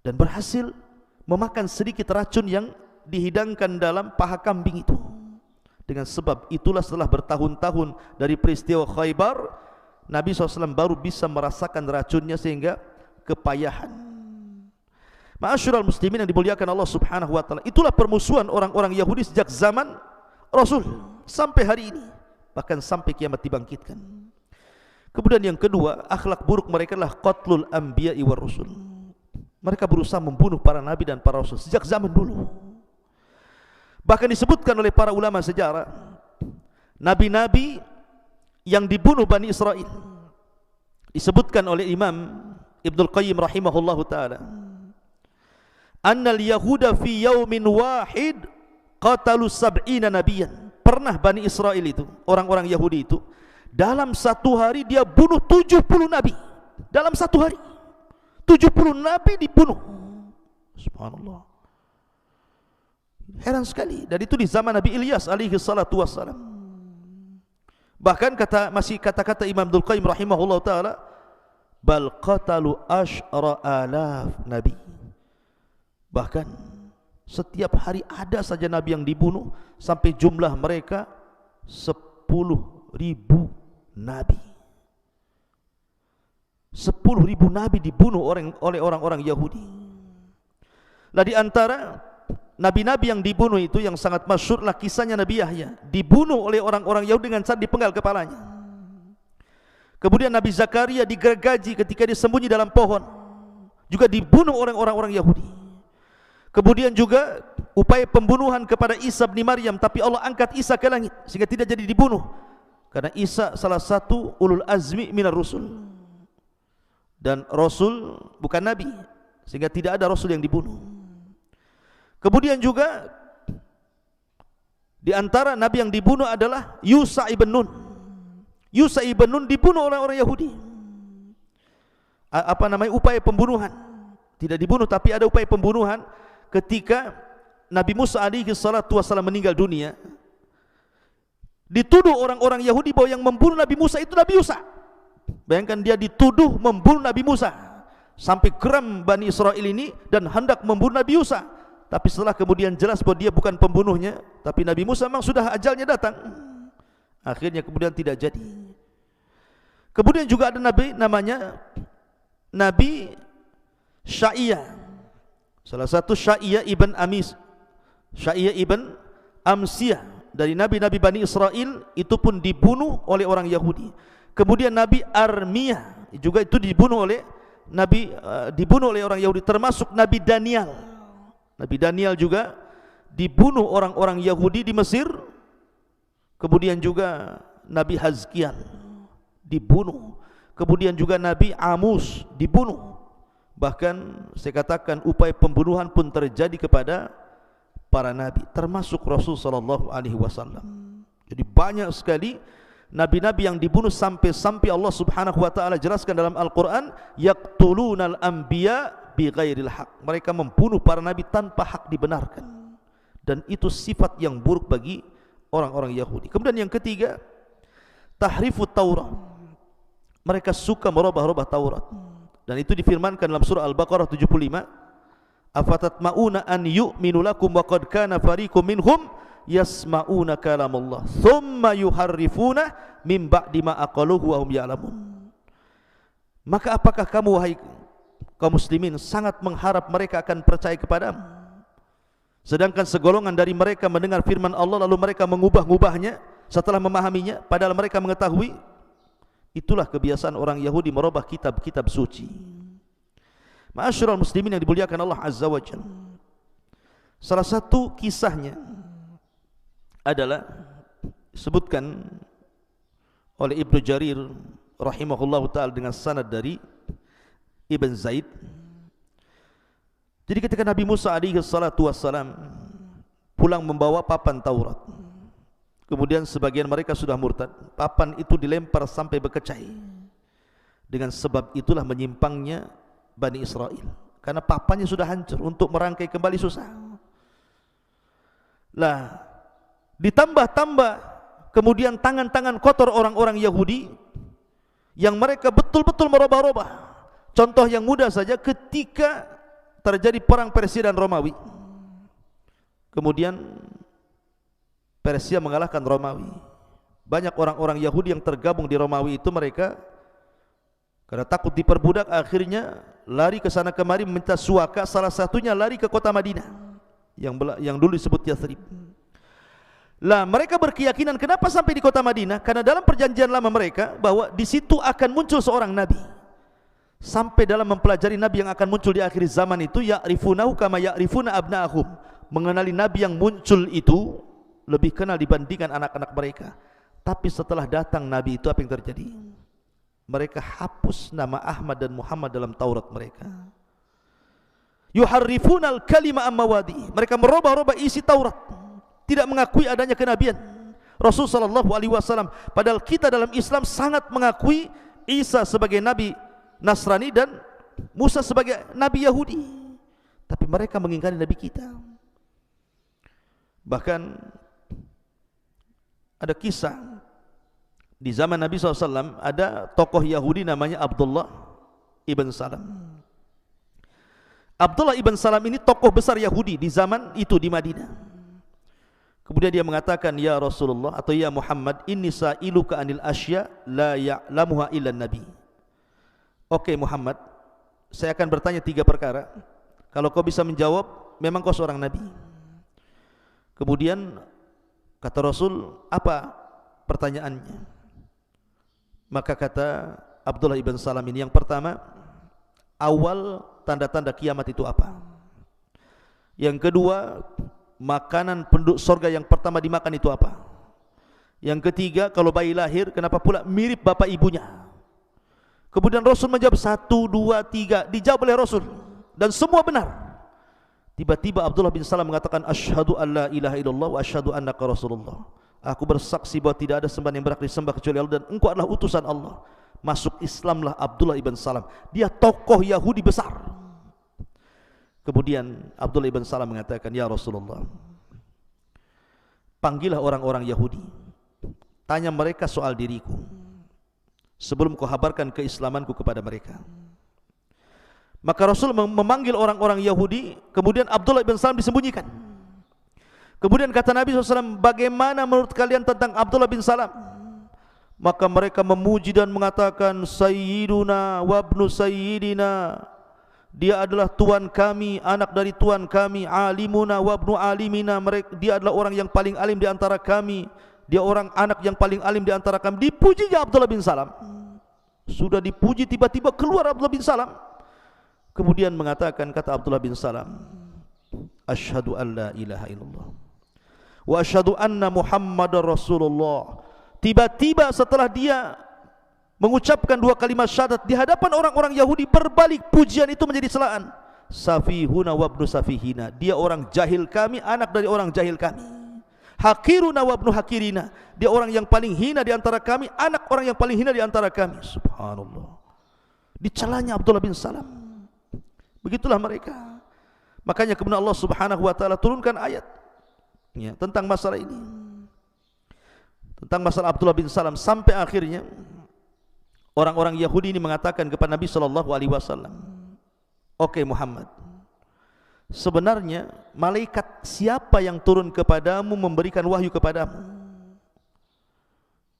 dan berhasil memakan sedikit racun yang dihidangkan dalam paha kambing itu. Dengan sebab itulah setelah bertahun-tahun dari peristiwa Khaybar, Nabi SAW baru bisa merasakan racunnya sehingga kepayahan. Ma'asyiral muslimin yang dimuliakan Allah Subhanahu wa taala, itulah permusuhan orang-orang Yahudi sejak zaman Rasul sampai hari ini, bahkan sampai kiamat dibangkitkan. Kemudian yang kedua, akhlak buruk mereka adalah qatlul anbiya'i war rusul. Mereka berusaha membunuh para nabi dan para rasul sejak zaman dulu. Bahkan disebutkan oleh para ulama sejarah, nabi-nabi yang dibunuh Bani Israel, disebutkan oleh Imam Ibnul Qayyim rahimahullahu ta'ala, annal yahuda fi yaumin wahid qatalu sab'ina nabiyan. Pernah Bani Israel itu, orang-orang Yahudi itu, dalam satu hari dia bunuh 70 nabi. Dalam satu hari 70 nabi dibunuh. Subhanallah, heran sekali. Dan itu di zaman Nabi Ilyas alaihi salatu wassalam. Bahkan masih kata-kata Imam Ibnul Qayyim rahimahullah ta'ala, bal qatalu asyara alaf nabi. Bahkan setiap hari ada saja nabi yang dibunuh, sampai jumlah mereka 10.000 nabi. 10.000 nabi dibunuh oleh orang-orang Yahudi. Lah di antara nabi-nabi yang dibunuh itu yang sangat masyhurlah kisahnya Nabi Yahya, dibunuh oleh orang-orang Yahudi dengan cara dipenggal kepalanya. Kemudian Nabi Zakaria digergaji ketika dia sembunyi dalam pohon, juga dibunuh oleh orang-orang Yahudi. Kemudian juga upaya pembunuhan kepada Isa bin Maryam, tapi Allah angkat Isa ke langit sehingga tidak jadi dibunuh, karena Isa salah satu ulul azmi minar rusul, dan Rasul bukan Nabi, sehingga tidak ada Rasul yang dibunuh. Kemudian juga di antara Nabi yang dibunuh adalah Yusa ibn Nun. Yusa ibn Nun dibunuh oleh orang Yahudi. Upaya pembunuhan. Tidak dibunuh, tapi ada upaya pembunuhan ketika Nabi Musa alaihi salatu wassalam meninggal dunia. Dituduh orang-orang Yahudi bahwa yang membunuh Nabi Musa itu Nabi Yusa. Bayangkan, dia dituduh membunuh Nabi Musa, sampai geram Bani Israel ini dan hendak membunuh Nabi Yusa. Tapi setelah kemudian jelas bahwa dia bukan pembunuhnya, tapi Nabi Musa memang sudah ajalnya datang, akhirnya kemudian tidak jadi. Kemudian juga ada nabi namanya Nabi Sya'iyah, salah satu Sya'iyah ibn Amis, Sya'iyah ibn Amsiyah, dari nabi-nabi Bani Israel, itu pun dibunuh oleh orang Yahudi. Kemudian Nabi Armiyah juga itu dibunuh oleh orang Yahudi, termasuk Nabi Daniel. Nabi Daniel juga dibunuh orang-orang Yahudi di Mesir. Kemudian juga Nabi Hazkiel dibunuh. Kemudian juga Nabi Amus dibunuh. Bahkan saya katakan upaya pembunuhan pun terjadi kepada para nabi, termasuk Rasul sallallahu alaihi wasallam. Jadi banyak sekali nabi-nabi yang dibunuh, sampai Allah Subhanahu wa taala jelaskan dalam Al-Qur'an, yaqtulunal anbiya bighairil haq. Mereka membunuh para nabi tanpa hak dibenarkan. Dan itu sifat yang buruk bagi orang-orang Yahudi. Kemudian yang ketiga, tahrifut Taurat. Mereka suka merubah-rubah Taurat. Dan itu difirmankan dalam surah Al-Baqarah 75, afatatma'una an yu'minu lakum wa qad kana fariqum minhum yasma'una kalamullah thumma yuharrifuna min ba'di ma aqaluhu wa hum ya'lamun. Maka apakah kamu wahai kaum muslimin sangat mengharap mereka akan percaya kepadamu, sedangkan segolongan dari mereka mendengar firman Allah lalu mereka mengubah-ubahnya setelah memahaminya, padahal mereka mengetahui? Itulah kebiasaan orang Yahudi merubah kitab-kitab suci. Ma'asyiral muslimin yang dimuliakan Allah Azza wa Jalla, salah satu kisahnya adalah disebutkan oleh Ibnu Jarir rahimahullahu ta'ala dengan sanad dari Ibn Zaid. Jadi ketika Nabi Musa alaihi salatu wassalam pulang membawa papan Taurat, Kemudian sebagian mereka sudah murtad. Papan itu dilempar sampai berkecai. Dengan sebab itulah menyimpangnya Bani Israel, karena papannya sudah hancur, untuk merangkai kembali susah. Lah, ditambah-tambah kemudian tangan-tangan kotor orang-orang Yahudi yang mereka betul-betul merubah-rubah. Contoh yang mudah saja, ketika terjadi perang Persia dan Romawi, kemudian Persia mengalahkan Romawi. Banyak orang-orang Yahudi yang tergabung di Romawi itu, mereka karena takut diperbudak akhirnya lari ke sana kemari meminta suaka. Salah satunya lari ke kota Madinah yang dulu disebut Yathrib. Lah, mereka berkeyakinan kenapa sampai di kota Madinah? Karena dalam perjanjian lama mereka bahwa di situ akan muncul seorang nabi. Sampai dalam mempelajari nabi yang akan muncul di akhir zaman itu, ya'rifunahu kama ya'rifuna abna'ahum. Mengenali nabi yang muncul itu lebih kenal dibandingkan anak-anak mereka. Tapi setelah datang nabi itu, apa yang terjadi? Mereka hapus nama Ahmad dan Muhammad dalam Taurat mereka. Yuharrifunal kalima ammawadi. Mereka merubah-rubah isi Taurat, tidak mengakui adanya kenabian Rasul sallallahu alaihi wasallam. Padahal kita dalam Islam sangat mengakui Isa sebagai nabi Nasrani dan Musa sebagai nabi Yahudi. Tapi mereka mengingkari nabi kita. Bahkan ada kisah di zaman Nabi SAW, ada tokoh Yahudi namanya Abdullah ibn Salam. Abdullah ibn Salam ini tokoh besar Yahudi di zaman itu di Madinah. Kemudian dia mengatakan, ya Rasulullah atau ya Muhammad, inni sa'iluka anil asya la ya'lamuha illa nabi. Oke Muhammad, saya akan bertanya 3 perkara. Kalau kau bisa menjawab, memang kau seorang nabi. Kemudian kata Rasul, apa pertanyaannya? Maka kata Abdullah ibn Salam ini, yang pertama, awal tanda-tanda kiamat itu apa? Yang kedua, makanan penduduk surga yang pertama dimakan itu apa? Yang ketiga, kalau bayi lahir, kenapa pula mirip bapak ibunya? Kemudian Rasul menjawab 1, 2, 3, dijawab oleh Rasul dan semua benar. Tiba-tiba Abdullah bin Salam mengatakan, asyhadu an la ilaha illallah wa asyhadu annaka rasulullah. Aku bersaksi bahwa tidak ada sembahan yang berhak disembah kecuali Allah dan engkau adalah utusan Allah. Masuk Islamlah Abdullah ibn Salam. Dia tokoh Yahudi besar. Kemudian Abdullah ibn Salam mengatakan, ya Rasulullah, panggillah orang-orang Yahudi, tanya mereka soal diriku sebelum kau habarkan keislamanku kepada mereka. Maka Rasul memanggil orang-orang Yahudi. Kemudian Abdullah bin Salam disembunyikan. Kemudian kata Nabi SAW, bagaimana menurut kalian tentang Abdullah bin Salam? Maka mereka memuji dan mengatakan, Sayyiduna wabnu Sayyidina, dia adalah tuan kami, anak dari tuan kami. Alimuna wabnu alimina, dia adalah orang yang paling alim di antara kami. Dia orang anak yang paling alim di antara kami. Dipujinya Abdullah bin Salam. Sudah dipuji, tiba-tiba keluar Abdullah bin Salam. Kemudian mengatakan, kata Abdullah bin Salam, asyhadu an la ilaha illallah wa asyhadu anna Muhammadar Rasulullah. Tiba-tiba setelah dia mengucapkan 2 kalimat syahadat di hadapan orang-orang Yahudi, berbalik pujian itu menjadi celaan. Safihuna wabnu safihina, dia orang jahil kami, anak dari orang jahil kami. Hakiruna wabnu hakirina, dia orang yang paling hina di antara kami, anak orang yang paling hina di antara kami. Subhanallah. Dicelanya Abdullah bin Salam. Begitulah mereka. Makanya kemudian Allah Subhanahu wa taala turunkan ayat ya, tentang masalah ini. Tentang masalah Abdullah bin Salam, sampai akhirnya orang-orang Yahudi ini mengatakan kepada Nabi sallallahu alaihi wasallam, "Oke Muhammad, sebenarnya malaikat siapa yang turun kepadamu memberikan wahyu kepadamu?"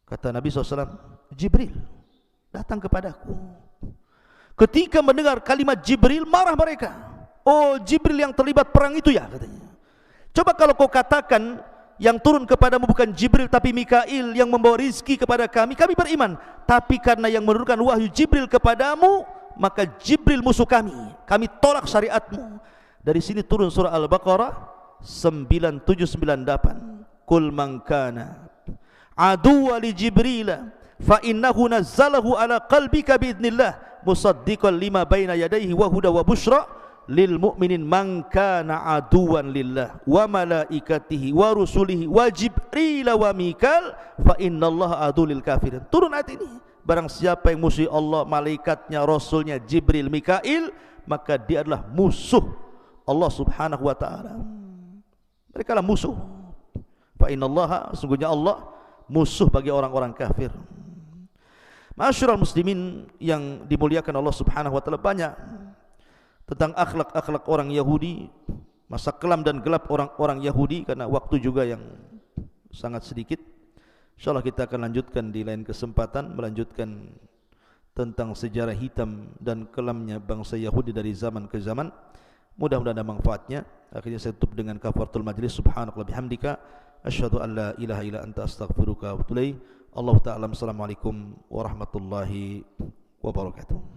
Kata Nabi SAW, "Jibril datang kepadaku." Ketika mendengar kalimat Jibril, marah mereka. "Oh, Jibril yang terlibat perang itu ya?" katanya. "Coba kalau kau katakan yang turun kepadamu bukan Jibril tapi Mikail yang membawa rizki kepada kami, kami beriman. Tapi karena yang menurunkan wahyu Jibril kepadamu, maka Jibril musuh kami. Kami tolak syariatmu." Dari sini turun surah Al-Baqarah 9798. "Qul man kana aduwwa li Jibril fa innahu nazzalahu ala qalbika biidznillah musaddiqan lima baina yadayhi wa huda wa busyra lil mu'minin man kana aduwan lillah wa malaikatihi wa rusulihi wa Jibril wa Mikal fa innallaha adu lil kafirin. Turun ayat ini. Barang siapa yang musuhi Allah, malaikatnya, rasulnya, Jibril, Mikail, maka dia adalah musuh Allah Subhanahu wa taala. Mereka lah musuh. Fa innallaha, sungguhnya Allah musuh bagi orang-orang kafir. Ma'asyiral muslimin yang dimuliakan Allah Subhanahu wa taala, banyak tentang akhlak-akhlak orang Yahudi, masa kelam dan gelap orang-orang Yahudi, karena waktu juga yang sangat sedikit. InsyaAllah kita akan lanjutkan di lain kesempatan, melanjutkan tentang sejarah hitam dan kelamnya bangsa Yahudi dari zaman ke zaman. Mudah-mudahan ada manfaatnya. Akhirnya saya tutup dengan kafaratul majlis. Subhanakallah bihamdika asyhadu an la ilaha illa anta astaghfiruka wa atubu ilaik. Allahu ta'ala. Assalamualaikum warahmatullahi wabarakatuh.